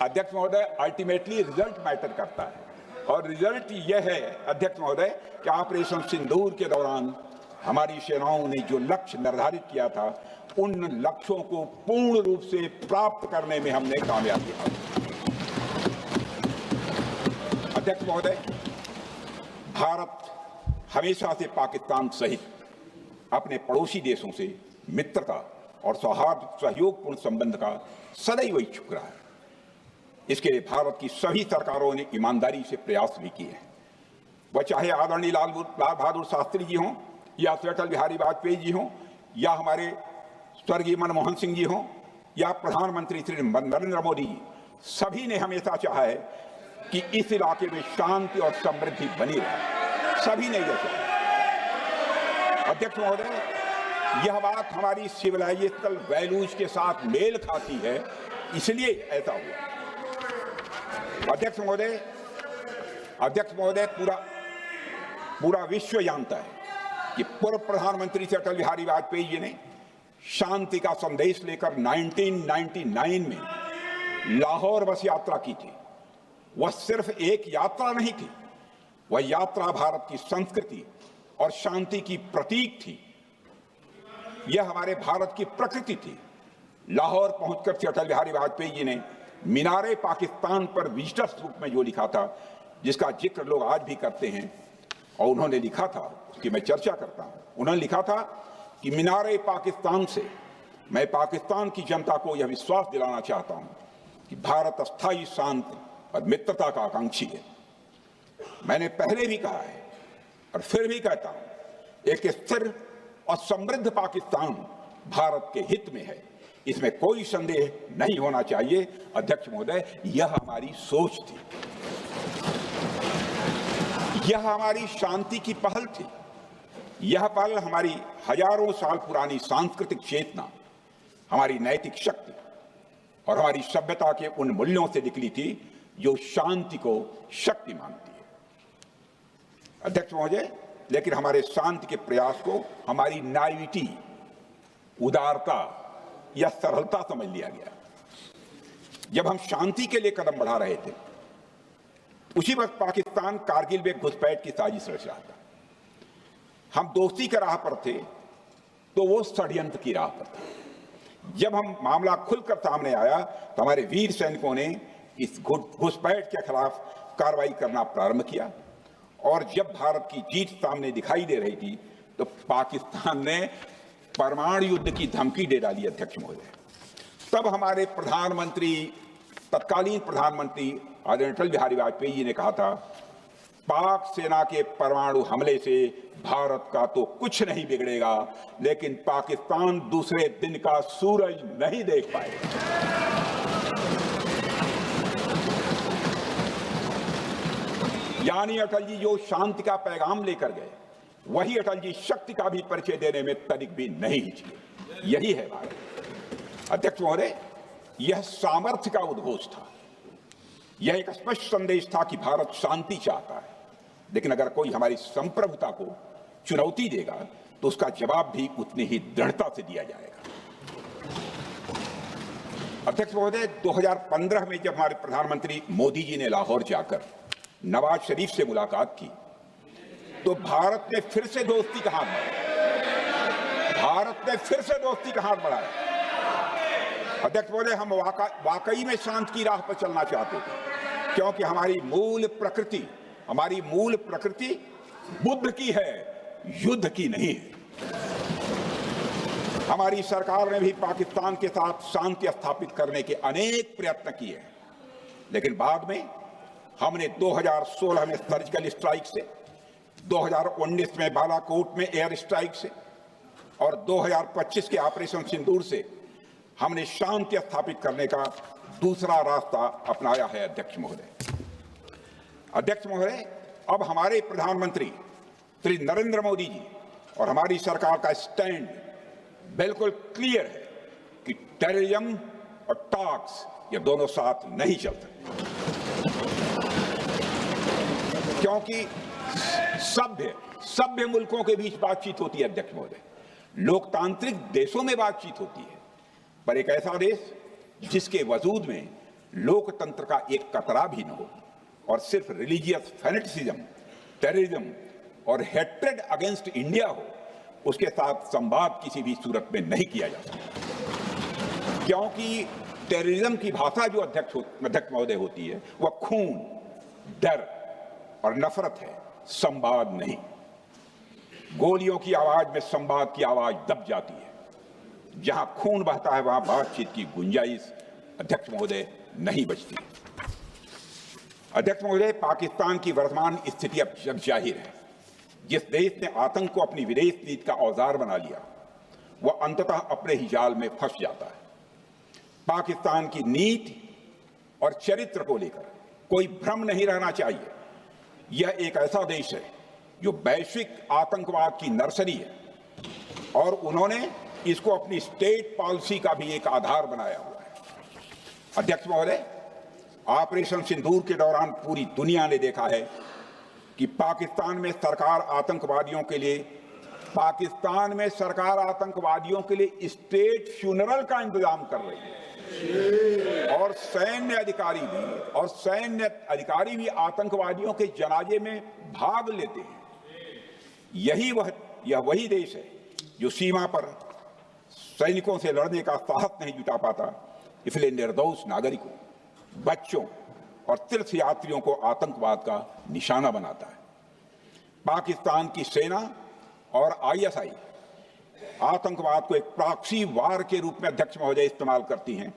Speaker 1: अध्यक्ष महोदय, अल्टीमेटली रिजल्ट मैटर करता है और रिजल्ट यह है अध्यक्ष महोदय कि ऑपरेशन सिंदूर के दौरान हमारी सेनाओं ने जो लक्ष्य निर्धारित किया था उन लक्ष्यों को पूर्ण रूप से प्राप्त करने में हमने कामयाबी हासिल की। अध्यक्ष महोदय, भारत हमेशा से पाकिस्तान सहित अपने पड़ोसी देशों से मित्रता और सौहार्द सहयोगपूर्ण संबंध का सदैव इच्छुक रहा है। इसके लिए भारत की सभी सरकारों ने ईमानदारी से प्रयास भी किए हैं। वह चाहे आदरणीय लाल बहादुर शास्त्री जी हों या श्री अटल बिहारी वाजपेयी जी हों या हमारे स्वर्गीय मनमोहन सिंह जी हों या प्रधानमंत्री श्री नरेंद्र मोदी जी, सभी ने हमेशा चाहा है कि इस इलाके में शांति और समृद्धि बनी रहे। सभी ने यह चाहा। अध्यक्ष महोदय, यह बात हमारी सिविलाइजेशनल वैल्यूज के साथ मेल खाती है, इसलिए ऐसा हुआ। अध्यक्ष महोदय, पूरा विश्व जानता है कि पूर्व प्रधानमंत्री श्री अटल बिहारी वाजपेयी जी ने शांति का संदेश लेकर 1999 में लाहौर बस यात्रा की थी। वह सिर्फ एक यात्रा नहीं थी, वह यात्रा भारत की संस्कृति और शांति की प्रतीक थी। यह हमारे भारत की प्रकृति थी। लाहौर पहुंचकर श्री अटल बिहारी वाजपेयी जी ने मीनारे पाकिस्तान पर विजिटर्स बुक में जो लिखा था, जिसका जिक्र लोग आज भी करते हैं, और उन्होंने लिखा था, उसकी मैं चर्चा करता हूं। उन्होंने लिखा था कि मीनारे पाकिस्तान से मैं पाकिस्तान की जनता को यह विश्वास दिलाना चाहता हूं कि भारत अस्थायी शांति और मित्रता का आकांक्षी है। मैंने पहले भी कहा है और फिर भी कहता हूं, एक स्थिर और समृद्ध पाकिस्तान भारत के हित में है, इसमें कोई संदेह नहीं होना चाहिए। अध्यक्ष महोदय, यह हमारी सोच थी, यह हमारी शांति की पहल थी। यह पहल हमारी हजारों साल पुरानी सांस्कृतिक चेतना, हमारी नैतिक शक्ति और हमारी सभ्यता के उन मूल्यों से निकली थी जो शांति को शक्ति मानती है। अध्यक्ष महोदय, लेकिन हमारे शांति के प्रयास को हमारी नाइविटी, उदारता या सरलता समझ लिया गया। जब हम शांति के लिए कदम बढ़ा रहे थे, उसी वक्त पाकिस्तान कारगिल में घुसपैठ की साजिश रच रहा था। हम दोस्ती की राह पर थे तो वो षड्यंत्र की राह पर थे। जब हम मामला खुलकर सामने आया तो हमारे वीर सैनिकों ने इस घुसपैठ के खिलाफ कार्रवाई करना प्रारंभ किया, और जब भारत की जीत सामने दिखाई दे रही थी तो पाकिस्तान ने परमाणु युद्ध की धमकी दे डाली। अध्यक्ष महोदय, तब हमारे तत्कालीन प्रधानमंत्री आदरणीय अटल बिहारी वाजपेयी जी ने कहा था, पाक सेना के परमाणु हमले से भारत का तो कुछ नहीं बिगड़ेगा, लेकिन पाकिस्तान दूसरे दिन का सूरज नहीं देख पाएगा। यानी अटल जी जो शांति का पैगाम लेकर गए, वही अटल जी शक्ति का भी परिचय देने में तनिक भी नहीं हिचके। यही है भारत। अध्यक्ष महोदय, यह सामर्थ्य का उद्घोष था। यह एक स्पष्ट संदेश था कि भारत शांति चाहता है, लेकिन अगर कोई हमारी संप्रभुता को चुनौती देगा तो उसका जवाब भी उतनी ही दृढ़ता से दिया जाएगा। अध्यक्ष महोदय, 2015 में जब हमारे प्रधानमंत्री मोदी जी ने लाहौर जाकर नवाज शरीफ से मुलाकात की तो भारत ने फिर से दोस्ती का हाथ बढ़ाया। अध्यक्ष महोदय, हम वाकई में शांति की राह पर चलना चाहते थे, क्योंकि हमारी मूल प्रकृति बुद्ध की है, युद्ध की नहीं है। हमारी सरकार ने भी पाकिस्तान के साथ शांति स्थापित करने के अनेक प्रयत्न किए हैं, लेकिन बाद में हमने 2016 में सर्जिकल स्ट्राइक से, 2019 में बालाकोट में एयर स्ट्राइक से और 2025 के ऑपरेशन सिंदूर से हमने शांति स्थापित करने का दूसरा रास्ता अपनाया है। अध्यक्ष महोदय, अब हमारे प्रधानमंत्री श्री नरेंद्र मोदी जी और हमारी सरकार का स्टैंड बिल्कुल क्लियर है कि टेररिज्म और टॉक्स ये दोनों साथ नहीं चल सकते, क्योंकि सभ्य मुल्कों के बीच बातचीत होती है। अध्यक्ष महोदय, लोकतांत्रिक देशों में बातचीत होती है, पर एक ऐसा देश जिसके वजूद में लोकतंत्र का एक कतरा भी न हो और सिर्फ रिलीजियस फैनेटिसिज्म, टेररिज्म और हेट्रेड अगेंस्ट इंडिया हो, उसके साथ संवाद किसी भी सूरत में नहीं किया जा सकता, क्योंकि टेररिज्म की भाषा जो अध्यक्ष महोदय होती है वह खून, डर और नफरत है, संवाद नहीं। गोलियों की आवाज में संवाद की आवाज दब जाती है। जहां खून बहता है वहां बातचीत की गुंजाइश अध्यक्ष महोदय नहीं बचती। अध्यक्ष महोदय, पाकिस्तान की वर्तमान स्थिति अब जग जाहिर है। जिस देश ने आतंक को अपनी विदेश नीति का औजार बना लिया वह अंततः अपने ही जाल में फंस जाता है। पाकिस्तान की नीति और चरित्र को लेकर कोई भ्रम नहीं रहना चाहिए। यह एक ऐसा देश है जो वैश्विक आतंकवाद की नर्सरी है और उन्होंने इसको अपनी स्टेट पॉलिसी का भी एक आधार बनाया हुआ है। अध्यक्ष महोदय, ऑपरेशन सिंदूर के दौरान पूरी दुनिया ने देखा है कि पाकिस्तान में सरकार आतंकवादियों के लिए स्टेट फ्यूनरल का इंतजाम कर रही है और सैन्य अधिकारी भी आतंकवादियों के जनाजे में भाग लेते हैं। यह वही देश है जो सीमा पर सैनिकों से लड़ने का साहस नहीं जुटा पाता, इसलिए निर्दोष नागरिकों, बच्चों और तीर्थयात्रियों को आतंकवाद का निशाना बनाता है। पाकिस्तान की सेना और आईएसआई आतंकवाद को एक प्रॉक्सी वार के रूप में अध्यक्ष महोदय इस्तेमाल करती हैं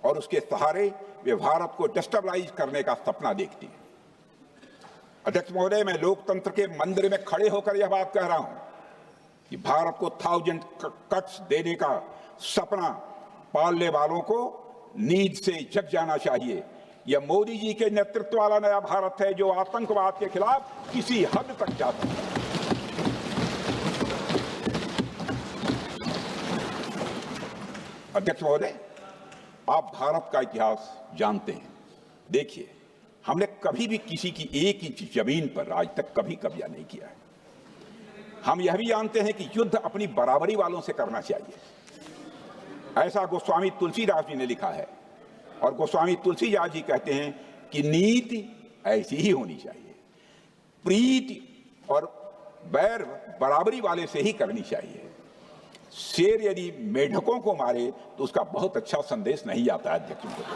Speaker 1: और उसके सहारे वे भारत को डिस्टेबलाइज करने का सपना देखती है। अध्यक्ष महोदय, मैं लोकतंत्र के मंदिर में खड़े होकर यह बात कह रहा हूं कि भारत को 1000 कट्स देने का सपना पालने वालों को नींद से जग जाना चाहिए। यह मोदी जी के नेतृत्व वाला नया भारत है जो आतंकवाद के खिलाफ किसी हद तक जा सकता है। अध्यक्ष महोदय, आप भारत का इतिहास जानते हैं। देखिए, हमने कभी भी किसी की एक इंच जमीन पर आज तक कभी कब्जा नहीं किया है। हम यह भी जानते हैं कि युद्ध अपनी बराबरी वालों से करना चाहिए। ऐसा गोस्वामी तुलसीदास जी ने लिखा है और गोस्वामी तुलसीदास जी कहते हैं कि नीति ऐसी ही होनी चाहिए, प्रीति और बैर बराबरी वाले से ही करनी चाहिए। शेर यदि मेढकों को मारे तो उसका बहुत अच्छा संदेश नहीं आता है अध्यक्ष महोदय।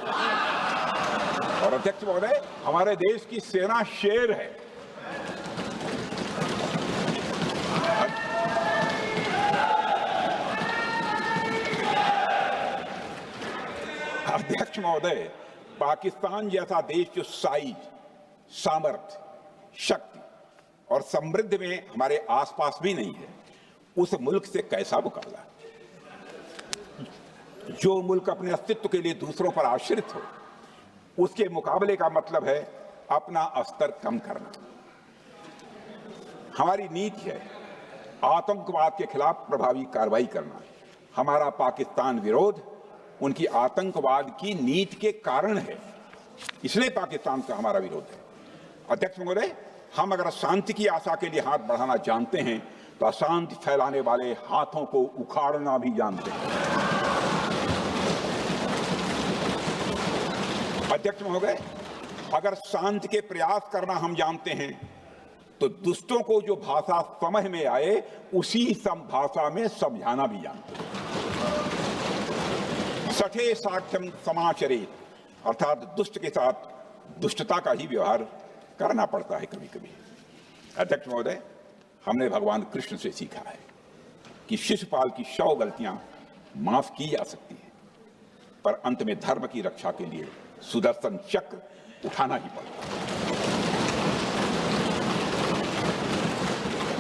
Speaker 1: और अध्यक्ष महोदय, हमारे देश की सेना शेर है। अध्यक्ष महोदय, पाकिस्तान जैसा देश जो साइज, सामर्थ्य, शक्ति और समृद्धि में हमारे आसपास भी नहीं है, उस मुल्क से कैसा मुकाबला? जो मुल्क अपने अस्तित्व के लिए दूसरों पर आश्रित हो, उसके मुकाबले का मतलब है अपना स्तर कम करना। हमारी नीति है आतंकवाद के खिलाफ प्रभावी कार्रवाई करना। हमारा पाकिस्तान विरोध उनकी आतंकवाद की नीति के कारण है, इसलिए पाकिस्तान का हमारा विरोध है। अध्यक्ष महोदय, हम अगर शांति की आशा के लिए हाथ बढ़ाना जानते हैं तो अशांति फैलाने वाले हाथों को उखाड़ना भी जानते हैं। अध्यक्ष महोदय, अगर शांति के प्रयास करना हम जानते हैं तो दुष्टों को जो भाषा समझ में आए उसी भाषा में समझाना भी जानते हैं। सठे साक्ष्यम समाचरे, अर्थात दुष्ट के साथ दुष्टता का ही व्यवहार करना पड़ता है कभी कभी। अध्यक्ष महोदय, हमने भगवान कृष्ण से सीखा है कि शिशुपाल की 100 गलतियां माफ की जा सकती हैं, पर अंत में धर्म की रक्षा के लिए सुदर्शन चक्र उठाना ही पड़ता है।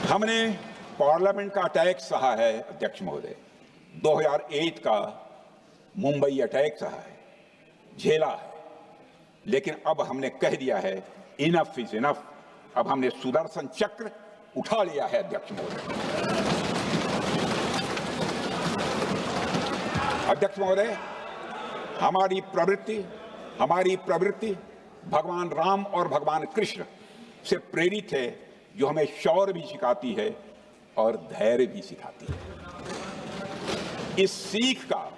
Speaker 1: हमने पार्लियामेंट का अटैक सहा है अध्यक्ष महोदय, 2008 का मुंबई अटैक सहा है, झेला है, लेकिन अब हमने कह दिया है इनफ इज इनफ। अब हमने सुदर्शन चक्र उठा लिया है अध्यक्ष महोदय। अध्यक्ष महोदय, हमारी प्रवृत्ति भगवान राम और भगवान कृष्ण से प्रेरित है, जो हमें शौर्य भी सिखाती है और धैर्य भी सिखाती है। इस सीख का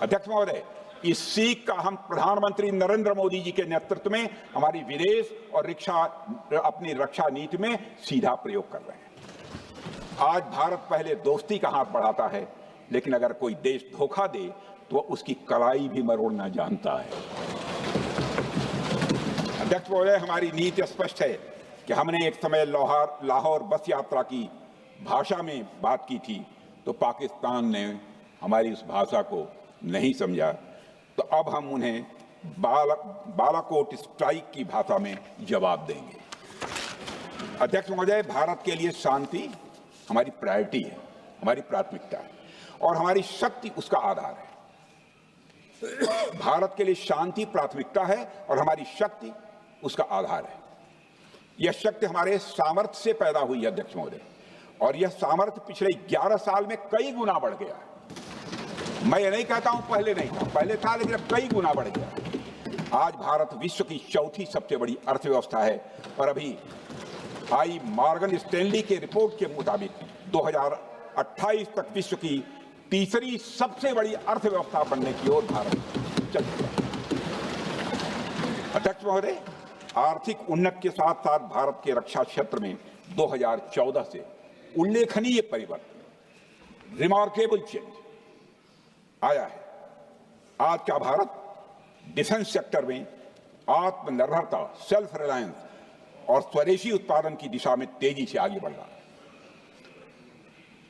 Speaker 1: अध्यक्ष महोदय, इस सीख का हम प्रधानमंत्री नरेंद्र मोदी जी के नेतृत्व में हमारी विदेश और अपनी रक्षा नीति में सीधा प्रयोग कर रहे हैं। आज भारत पहले दोस्ती का हाथ बढ़ाता है, लेकिन अगर कोई देश धोखा दे तो उसकी कलाई भी मरोड़ना जानता है। अध्यक्ष महोदय, हमारी नीति स्पष्ट है कि हमने एक समय लाहौर बस यात्रा की भाषा में बात की थी तो पाकिस्तान ने हमारी उस भाषा को नहीं समझा, तो अब हम उन्हें बालाकोट स्ट्राइक की भाषा में जवाब देंगे। अध्यक्ष महोदय, भारत के लिए शांति हमारी प्रायोरिटी है, हमारी प्राथमिकता है और हमारी शक्ति उसका आधार है। भारत के लिए शांति प्राथमिकता है और हमारी शक्ति उसका आधार है। यह शक्ति हमारे सामर्थ्य से पैदा हुई है अध्यक्ष महोदय, और यह सामर्थ्य पिछले 11 साल में कई गुना बढ़ गया है। मैं ये नहीं कहता हूं पहले नहीं था, पहले था, लेकिन अब कई गुना बढ़ गया। आज भारत विश्व की चौथी सबसे बड़ी अर्थव्यवस्था है और अभी आई मॉर्गन स्टैनली के रिपोर्ट के मुताबिक 2028 तक विश्व की तीसरी सबसे बड़ी अर्थव्यवस्था बनने की ओर भारत चल रहा है। अध्यक्ष महोदय, आर्थिक उन्नति के साथ साथ भारत के रक्षा क्षेत्र में 2014 से उल्लेखनीय परिवर्तन, रिमार्केबल चेंज आया है। आज का भारत डिफेंस सेक्टर में आत्मनिर्भरता, सेल्फ रिलायंस और स्वदेशी उत्पादन की दिशा में तेजी से आगे बढ़ रहा है।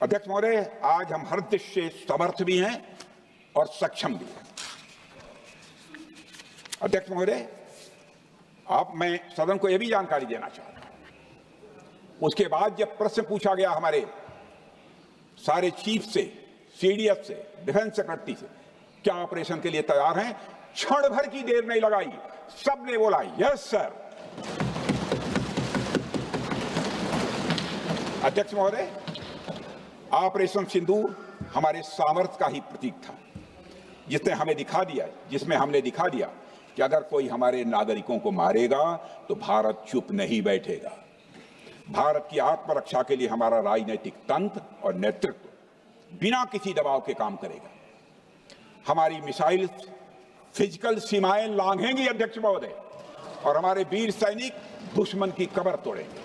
Speaker 1: अध्यक्ष महोदय, आज हम हर दृष्टि से समर्थ भी हैं और सक्षम भी हैं। अध्यक्ष महोदय, मैं सदन को यह भी जानकारी देना चाहता हूं, उसके बाद जब प्रश्न पूछा गया हमारे सारे चीफ से, सीडीएफ से, डिफेंस सेक्रेटरी से, क्या ऑपरेशन के लिए तैयार हैं, क्षण भर की देर नहीं लगाई, सबने बोला यस सर। अध्यक्ष महोदय, ऑपरेशन सिंदूर हमारे सामर्थ्य का ही प्रतीक था, जिसमें हमने दिखा दिया कि अगर कोई हमारे नागरिकों को मारेगा तो भारत चुप नहीं बैठेगा। भारत की आत्मरक्षा के लिए हमारा राजनीतिक तंत्र और नेतृत्व बिना किसी दबाव के काम करेगा। हमारी मिसाइल फिजिकल सीमाएं लांघेंगी अध्यक्ष महोदय, और हमारे वीर सैनिक दुश्मन की कमर तोड़ेंगे।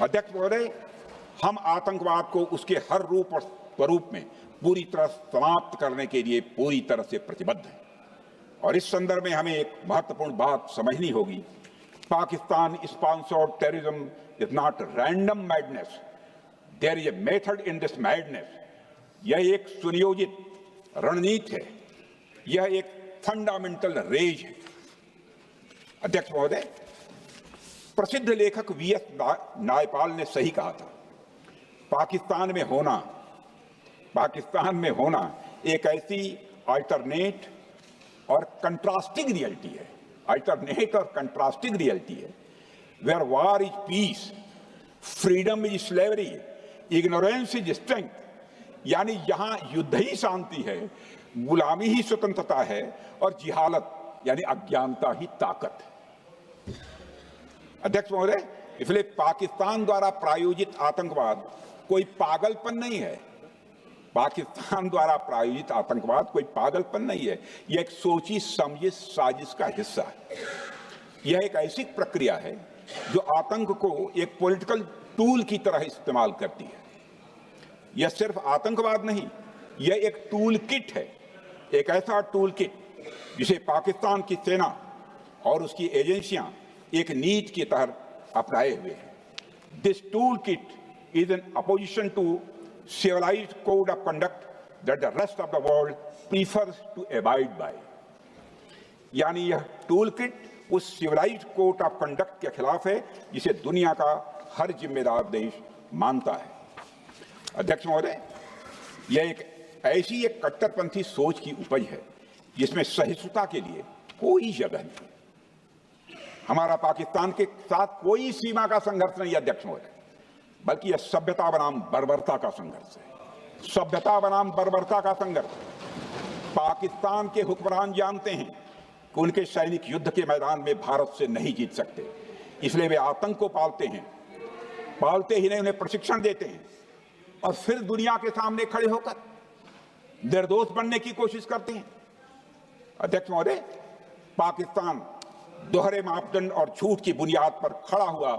Speaker 1: अध्यक्ष महोदय, हम आतंकवाद को उसके हर रूप और स्वरूप में पूरी तरह समाप्त करने के लिए पूरी तरह से प्रतिबद्ध हैं, और इस संदर्भ में हमें एक महत्वपूर्ण बात समझनी होगी। Pakistan sponsored terrorism is not random madness, there is a method in this madness. यह एक सुनियोजित रणनीति है, यह एक फंडामेंटल रेज है। अध्यक्ष महोदय, प्रसिद्ध लेखक वीएस नायपाल ने सही कहा था, पाकिस्तान में होना एक ऐसी अल्टरनेट और कंट्रास्टिंग रियलिटी है, where war is peace, freedom is slavery, ignorance is strength. यानी यहां युद्ध ही शांति है, गुलामी ही स्वतंत्रता है और जिहालत यानी अज्ञानता ही ताकत है। अध्यक्ष महोदय, इसलिए पाकिस्तान द्वारा प्रायोजित आतंकवाद कोई पागलपन नहीं है। पाकिस्तान द्वारा प्रायोजित आतंकवाद कोई पागलपन नहीं है, यह एक सोची समझी साजिश का हिस्सा है। यह एक ऐसी प्रक्रिया है जो आतंक को एक पॉलिटिकल टूल की तरह इस्तेमाल करती है। यह सिर्फ आतंकवाद नहीं, यह एक टूल किट है, एक ऐसा टूल किट जिसे पाकिस्तान की सेना और उसकी एजेंसियां एक नीति की तरह अपनाए हुए हैं। This tool kit is in opposition to civilized code of conduct that the rest of the world prefers to abide by. यानी यह टूल किट उस सिविलाइज्ड कोड ऑफ कंडक्ट के खिलाफ है जिसे दुनिया का हर जिम्मेदार देश मानता है। अध्यक्ष महोदय, यह एक कट्टरपंथी सोच की उपज है जिसमें सहिष्णुता के लिए कोई जगह नहीं। हमारा पाकिस्तान के साथ कोई सीमा का संघर्ष नहीं है अध्यक्ष महोदय, बल्कि यह सभ्यता बनाम बर्बरता का संघर्ष है। सभ्यता बनाम बर्बरता का संघर्ष। पाकिस्तान के हुक्मरान जानते हैं कि उनके सैनिक युद्ध के मैदान में भारत से नहीं जीत सकते, इसलिए वे आतंक को पालते हैं। पालते ही नहीं, उन्हें प्रशिक्षण देते हैं और फिर दुनिया के सामने खड़े होकर निर्दोष बनने की कोशिश करते हैं। अध्यक्ष महोदय, पाकिस्तान दोहरे मापदंड और झूठ की बुनियाद पर खड़ा हुआ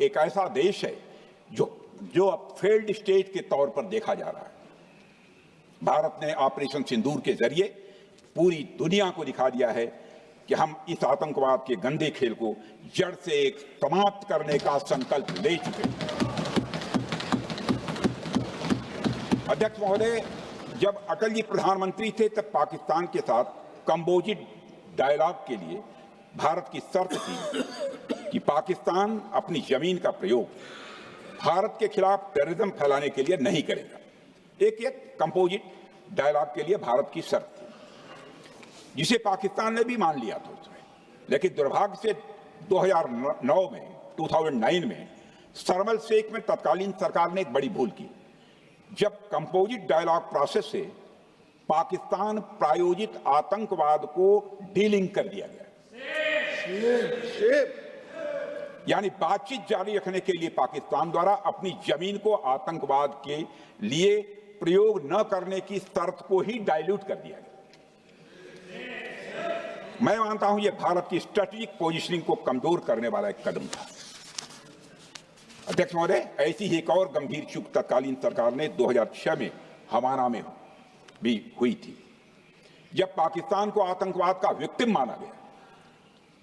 Speaker 1: एक ऐसा देश है जो अब फेल्ड स्टेट के तौर पर देखा जा रहा है। भारत ने ऑपरेशन सिंदूर के जरिए पूरी दुनिया को दिखा दिया है कि हम इस आतंकवाद के गंदे खेल को जड़ से एक समाप्त करने का संकल्प ले चुके हैं। अध्यक्ष महोदय, जब अटल जी प्रधानमंत्री थे तब पाकिस्तान के साथ कंबोजिट डायलॉग के लिए भारत की शर्त थी कि पाकिस्तान अपनी जमीन का प्रयोग भारत के खिलाफ टेररिज्म फैलाने के लिए नहीं करेगा। एक कंपोजिट डायलॉग के लिए भारत की शर्त थी, जिसे पाकिस्तान ने भी मान लिया था उसमें। लेकिन दुर्भाग्य से 2009 में शर्म शेख में तत्कालीन सरकार ने एक बड़ी भूल की, जब कंपोजिट डायलॉग प्रोसेस से पाकिस्तान प्रायोजित आतंकवाद को डीलिंक कर दिया गया। यानी बातचीत जारी रखने के लिए पाकिस्तान द्वारा अपनी जमीन को आतंकवाद के लिए प्रयोग न करने की शर्त को ही डाइल्यूट कर दिया गया। मैं मानता हूं यह भारत की स्ट्रेटेजिक पोजीशनिंग को कमजोर करने वाला एक कदम था। अध्यक्ष महोदय, ऐसी ही एक और गंभीर चूक तत्कालीन सरकार ने 2006 में हवाना में भी हुई थी, जब पाकिस्तान को आतंकवाद का विक्टिम माना गया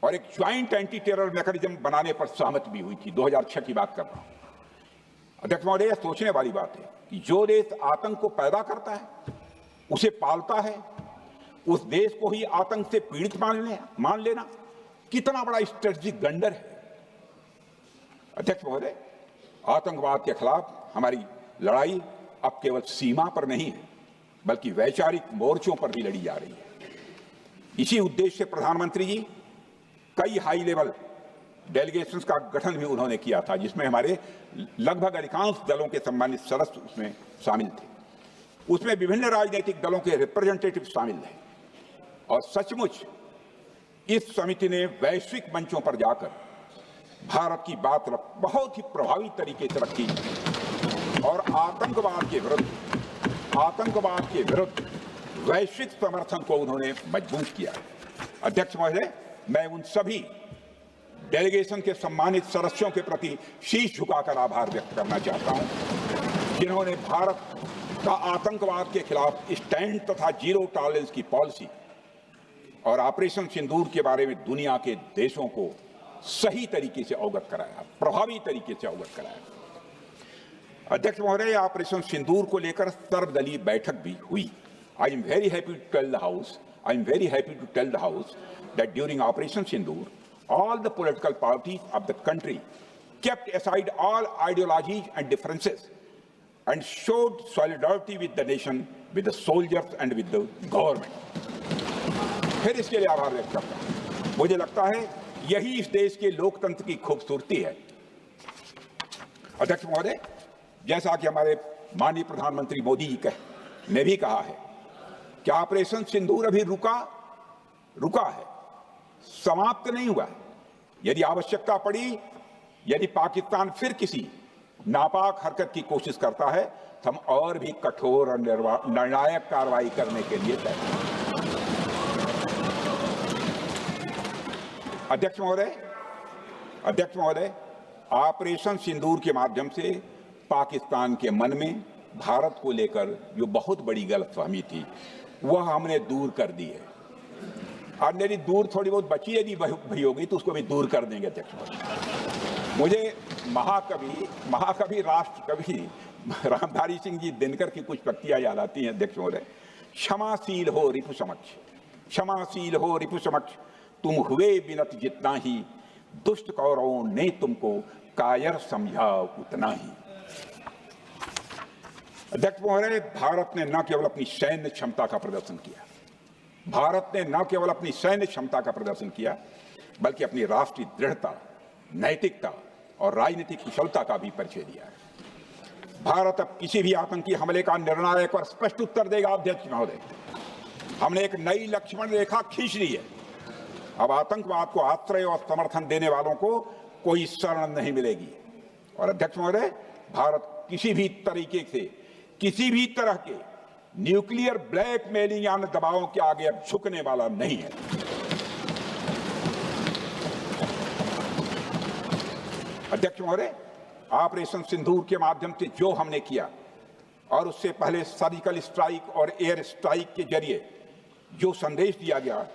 Speaker 1: और एक ज्वाइंट एंटी टेरर मैकेनिज्म बनाने पर सहमति भी हुई थी। 2006 की बात कर रहा हूं। अध्यक्ष महोदय, यह सोचने वाली बात है कि जो देश आतंक को पैदा करता है, उसे पालता है, उस देश को ही आतंक से पीड़ित मान लेना कितना बड़ा स्ट्रेटेजिक ब्लंडर है। अध्यक्ष महोदय, आतंकवाद के खिलाफ हमारी लड़ाई अब केवल सीमा पर नहीं है, बल्कि वैचारिक मोर्चों पर भी लड़ी जा रही है। इसी उद्देश्य से प्रधानमंत्री जी कई हाई लेवल डेलीगेशंस का गठन भी उन्होंने किया था, जिसमें हमारे लगभग अधिकांश दलों के सम्मानित सदस्य उसमें शामिल थे। उसमें विभिन्न राजनीतिक दलों के रिप्रेजेंटेटिव शामिल थे और सचमुच इस समिति ने वैश्विक मंचों पर जाकर भारत की बात बहुत ही प्रभावी तरीके से रखी और आतंकवाद के विरुद्ध वैश्विक समर्थन को उन्होंने मजबूत किया। अध्यक्ष महोदय, मैं उन सभी डेलीगेशन के सम्मानित सदस्यों के प्रति शीश झुकाकर आभार व्यक्त करना चाहता हूं, जिन्होंने भारत का आतंकवाद के खिलाफ स्टैंड तथा जीरो टॉलरेंस की पॉलिसी और ऑपरेशन सिंदूर के बारे में दुनिया के देशों को सही तरीके से अवगत कराया, प्रभावी तरीके से अवगत कराया। अध्यक्ष महोदय, ऑपरेशन सिंदूर को लेकर सर्वदलीय बैठक भी हुई। I am very happy to tell the house that during Operation Sindoor, all the political parties of the country kept aside all ideologies and differences and showed solidarity with the nation, with the soldiers and with the government. फिर इसके लिए आभार व्यक्त करता हूं। मुझे लगता है यही इस देश के लोकतंत्र की खूबसूरती है। अध्यक्ष महोदय, जैसा कि हमारे माननीय प्रधानमंत्री मोदी जी ने भी कहा है कि ऑपरेशन सिंदूर अभी रुका है, समाप्त नहीं हुआ। यदि आवश्यकता पड़ी यदि पाकिस्तान फिर किसी नापाक हरकत की कोशिश करता है तो हम और भी कठोर और निर्णायक कार्रवाई करने के लिए तैयार हैं। अध्यक्ष महोदय, ऑपरेशन सिंदूर के माध्यम से पाकिस्तान के मन में भारत को लेकर जो बहुत बड़ी गलतफहमी थी वह हमने दूर कर दी है। और मेरी दूर थोड़ी बहुत बची यदि भई होगी तो उसको भी दूर कर देंगे। अध्यक्ष महोदय, मुझे महाकवि राष्ट्र कवि रामधारी सिंह जी दिनकर की कुछ पंक्तियां याद आती हैं। अध्यक्ष महोदय, क्षमाशील हो रिपु समक्ष, तुम हुए विनत जितना ही, दुष्ट कौरवों ने तुमको कायर समझा उतना ही। अध्यक्ष महोदय, भारत ने न केवल अपनी सैन्य क्षमता का प्रदर्शन किया, बल्कि अपनी राष्ट्रीय दृढ़ता, नैतिकता और राजनीतिक कुशलता का भी परिचय दिया है। भारत अब किसी भी आतंकी हमले का निर्णायक और स्पष्ट उत्तर देगा। अध्यक्ष महोदय, हमने एक नई लक्ष्मण रेखा खींच ली है। अब आतंकवाद को आश्रय और समर्थन देने वालों को कोई शरण नहीं मिलेगी। और अध्यक्ष महोदय, भारत किसी भी तरह के न्यूक्लियर ब्लैकमेलिंग या दबावों के आगे अब झुकने वाला नहीं है। अध्यक्ष महोदय, ऑपरेशन सिंदूर के माध्यम से जो हमने किया और उससे पहले सर्जिकल स्ट्राइक और एयर स्ट्राइक के जरिए जो संदेश दिया गया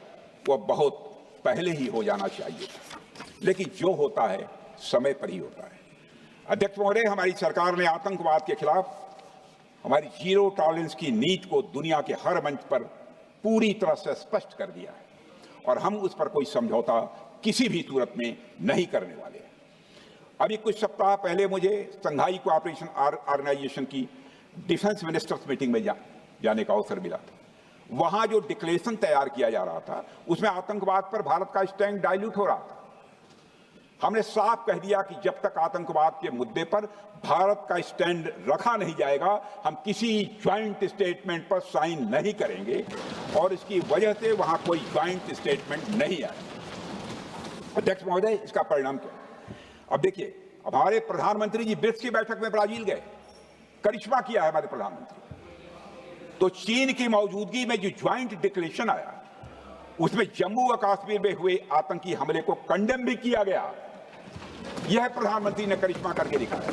Speaker 1: वह बहुत पहले ही हो जाना चाहिए, लेकिन जो होता है समय पर ही होता है। अध्यक्ष महोदय, हमारी सरकार ने आतंकवाद के खिलाफ हमारी जीरो टॉलरेंस की नीति को दुनिया के हर मंच पर पूरी तरह से स्पष्ट कर दिया है और हम उस पर कोई समझौता किसी भी सूरत में नहीं करने वाले हैं। अभी कुछ सप्ताह पहले मुझे शंघाई कोऑपरेशन ऑर्गेनाइजेशन की डिफेंस मिनिस्टर्स मीटिंग में जाने का अवसर मिला था। वहां जो डिक्लेरेशन तैयार किया जा रहा था उसमें आतंकवाद पर भारत का स्टैंड डाइल्यूट हो रहा था। हमने साफ कह दिया कि जब तक आतंकवाद के मुद्दे पर भारत का स्टैंड रखा नहीं जाएगा हम किसी ज्वाइंट स्टेटमेंट पर साइन नहीं करेंगे और इसकी वजह से वहां कोई ज्वाइंट स्टेटमेंट नहीं आया। अध्यक्ष महोदय, इसका परिणाम क्या? अब देखिए, हमारे प्रधानमंत्री जी ब्रिक्स की बैठक में ब्राजील गए, करिश्मा किया है हमारे प्रधानमंत्री। तो चीन की मौजूदगी में जो ज्वाइंट डिक्लेरेशन आया उसमें जम्मू और कश्मीर में हुए आतंकी हमले को कंडेम भी किया गया। यह प्रधानमंत्री ने करिश्मा करके दिखाया,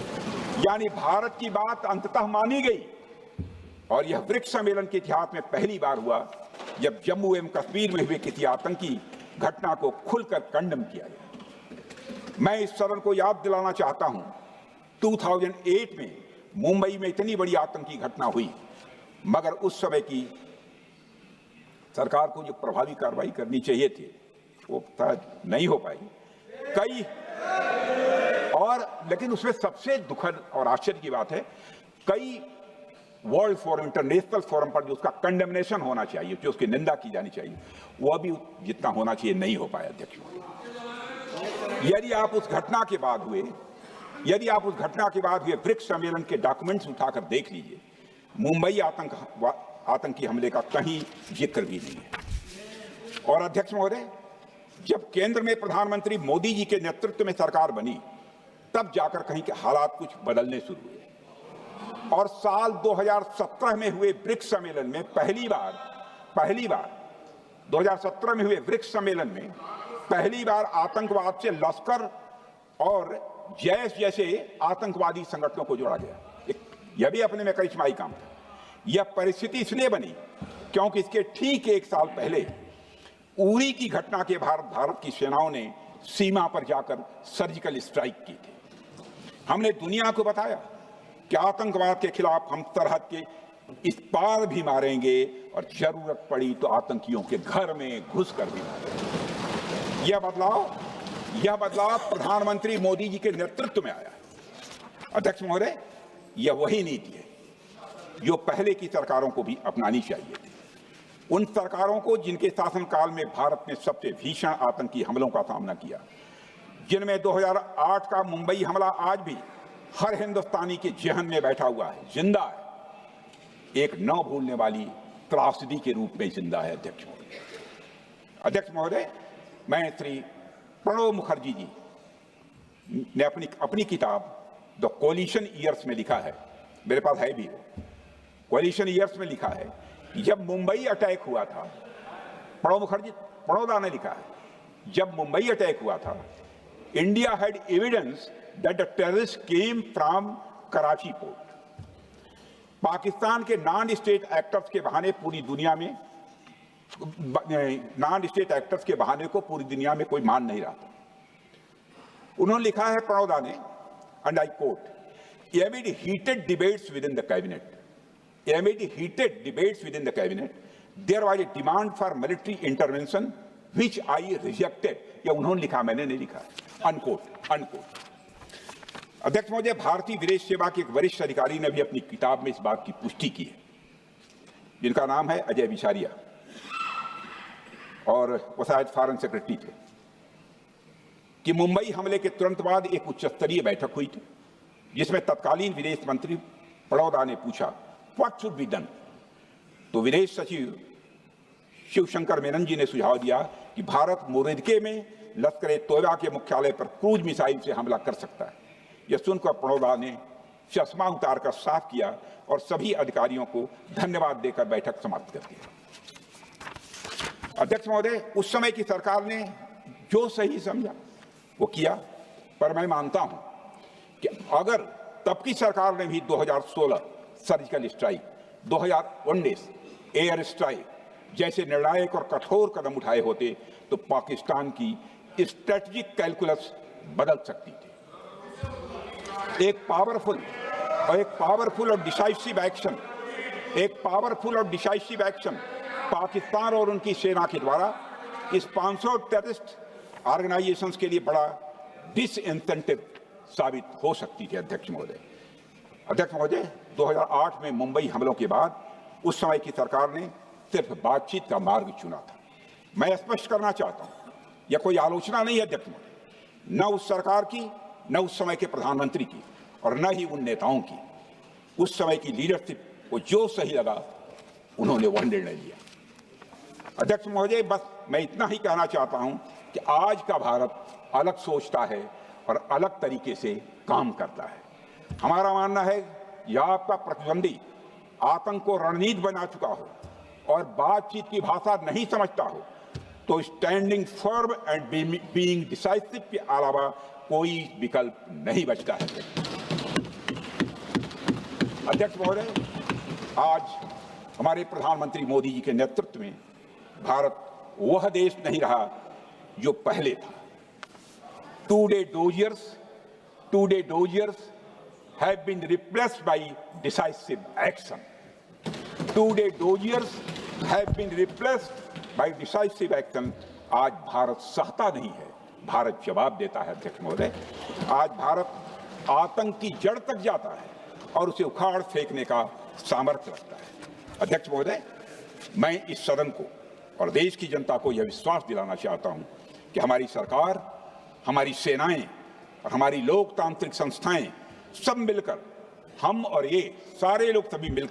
Speaker 1: यानी भारत की बात अंततः मानी गई। और यह ब्रिक्स सम्मेलन के इतिहास में पहली बार हुआ जब जम्मू एवं कश्मीर में हुए किसी आतंकी घटना को खुलकर कंडेम किया गया। मैं इस सदन को याद दिलाना चाहता हूं, 2008 में मुंबई में इतनी बड़ी आतंकी घटना हुई, मगर उस समय की सरकार को जो प्रभावी कार्रवाई करनी चाहिए थी वो नहीं हो पाई। लेकिन उसमें सबसे दुखद और आश्चर्य की बात है, कई वर्ल्ड फोरम, इंटरनेशनल फोरम पर जो उसका कंडेमनेशन होना चाहिए, जो उसकी निंदा की जानी चाहिए, वह भी जितना होना चाहिए नहीं हो पाया। अध्यक्ष, यदि आप उस घटना के बाद हुए ब्रिक्स सम्मेलन के डॉक्यूमेंट्स उठाकर देख लीजिए, मुंबई आतंकी हमले का कहीं जिक्र भी नहीं है। और अध्यक्ष महोदय, जब केंद्र में प्रधानमंत्री मोदी जी के नेतृत्व में सरकार बनी तब जाकर कहीं के हालात कुछ बदलने शुरू हुए और साल 2017 में हुए ब्रिक्स सम्मेलन में पहली बार 2017 में हुए ब्रिक्स सम्मेलन में पहली बार आतंकवाद से लश्कर और जैश जैसे आतंकवादी संगठनों को जोड़ा गया। यह भी अपने में करिश्माई काम था। यह परिस्थिति इसलिए बनी क्योंकि इसके ठीक एक साल पहले उरी की घटना के भारत की सेनाओं ने सीमा पर जाकर सर्जिकल स्ट्राइक की थी। हमने दुनिया को बताया कि आतंकवाद के खिलाफ हम सरहद के इस पार भी मारेंगे और जरूरत पड़ी तो आतंकियों के घर में घुसकर भी मारेंगे। यह बदलाव प्रधानमंत्री मोदी जी के नेतृत्व में आया। अध्यक्ष महोदय, यह वही नीति है जो पहले की सरकारों को भी अपनानी चाहिए थी। उन सरकारों को जिनके शासनकाल में भारत ने सबसे भीषण आतंकी हमलों का सामना किया, जिनमें 2008 का मुंबई हमला आज भी हर हिंदुस्तानी के जहन में बैठा हुआ है, जिंदा है, एक न भूलने वाली त्रासदी के रूप में जिंदा है। अध्यक्ष महोदय, मैं श्री प्रणब मुखर्जी जी ने अपनी किताब द कोलिशन ईयर्स में लिखा है, मेरे पास है भी वो, कोलिशन ईयर्स में लिखा है कि जब मुंबई अटैक हुआ था, प्रणोदा ने लिखा है, जब मुंबई अटैक हुआ था, India had evidence that the terrorist came from Karachi port. Pakistan के नॉन स्टेट एक्टर्स के बहाने पूरी दुनिया में, नॉन स्टेट एक्टर्स के बहाने को पूरी दुनिया में कोई मान नहीं रहा था। उन्होंने लिखा है प्रणोदा ने, and I quote, amid heated debates within the cabinet, there was a demand for military intervention which I rejected. या उन्होंने लिखा, मैंने नहीं लिखा, अनकोट। अध्यक्ष महोदय, भारतीय विदेश सेवा के एक वरिष्ठ अधिकारी ने भी अपनी किताब में इस बात की पुष्टि की है, जिनका नाम है अजय बिसारिया, और वो शायद फॉरेन सेक्रेटरी थे, कि मुंबई हमले के तुरंत बाद एक उच्च स्तरीय बैठक हुई थी, जिसमें तत्कालीन विदेश मंत्री प्रणोदा ने पूछा व्हाट शुड बी डन। तो विदेश सचिव शिवशंकर मेनन जी ने सुझाव दिया कि भारत मोरदके में लश्कर तोयबा के मुख्यालय पर क्रूज मिसाइल से हमला कर सकता है। यह सुनकर प्रणोदा ने चश्मा उतारकर साफ किया और सभी अधिकारियों को धन्यवाद देकर बैठक समाप्त कर दी। अध्यक्ष महोदय, उस समय की सरकार ने जो सही समझा वो किया, पर मैं मानता हूं कि अगर तब की सरकार ने भी 2016 सर्जिकल स्ट्राइक, 2019 एयर स्ट्राइक जैसे निर्णायक और कठोर कदम उठाए होते तो पाकिस्तान की स्ट्रेटजिक कैलकुलस बदल सकती थी। एक पावरफुल और डिसाइसिव एक्शन पाकिस्तान और उनकी सेना के द्वारा इस 500 टेररिस्ट ऑर्गेनाइजेशंस के लिए बड़ा डिसइंसेंटिव साबित हो सकती थी। अध्यक्ष महोदय, 2008 में मुंबई हमलों के बाद उस समय की सरकार ने सिर्फ बातचीत का मार्ग चुना था। मैं स्पष्ट करना चाहता हूं, यह कोई आलोचना नहीं है अध्यक्ष महोदय, न उस सरकार की, न उस समय के प्रधानमंत्री की, और न ही उन नेताओं की। उस समय की लीडरशिप को जो सही लगा उन्होंने वह निर्णय लिया। अध्यक्ष महोदय, बस मैं इतना ही कहना चाहता हूं कि आज का भारत अलग सोचता है और अलग तरीके से काम करता है। हमारा मानना है यह आपका प्रतिद्वंदी आतंक को रणनीति बना चुका हो और बातचीत की भाषा नहीं समझता हो तो standing firm and being decisive के अलावा कोई विकल्प नहीं बचता है। अध्यक्ष महोदय, आज हमारे प्रधानमंत्री मोदी जी के नेतृत्व में भारत वह देश नहीं रहा जो पहले था। Today doziers have been replaced by decisive action. आज भारत सहता नहीं है, भारत जवाब देता है। अध्यक्ष महोदय, आज भारत आतंक की जड़ तक जाता है और उसे उखाड़ फेंकने का सामर्थ्य रखता है। अध्यक्ष महोदय, मैं इस सदन को और देश की जनता को यह विश्वास दिलाना चाहता हूं कि हमारी सरकार, हमारी सेनाएं और हमारी लोकतांत्रिक संस्थाएं सब मिलकर, हम और ये सारे लोग सभी मिलकर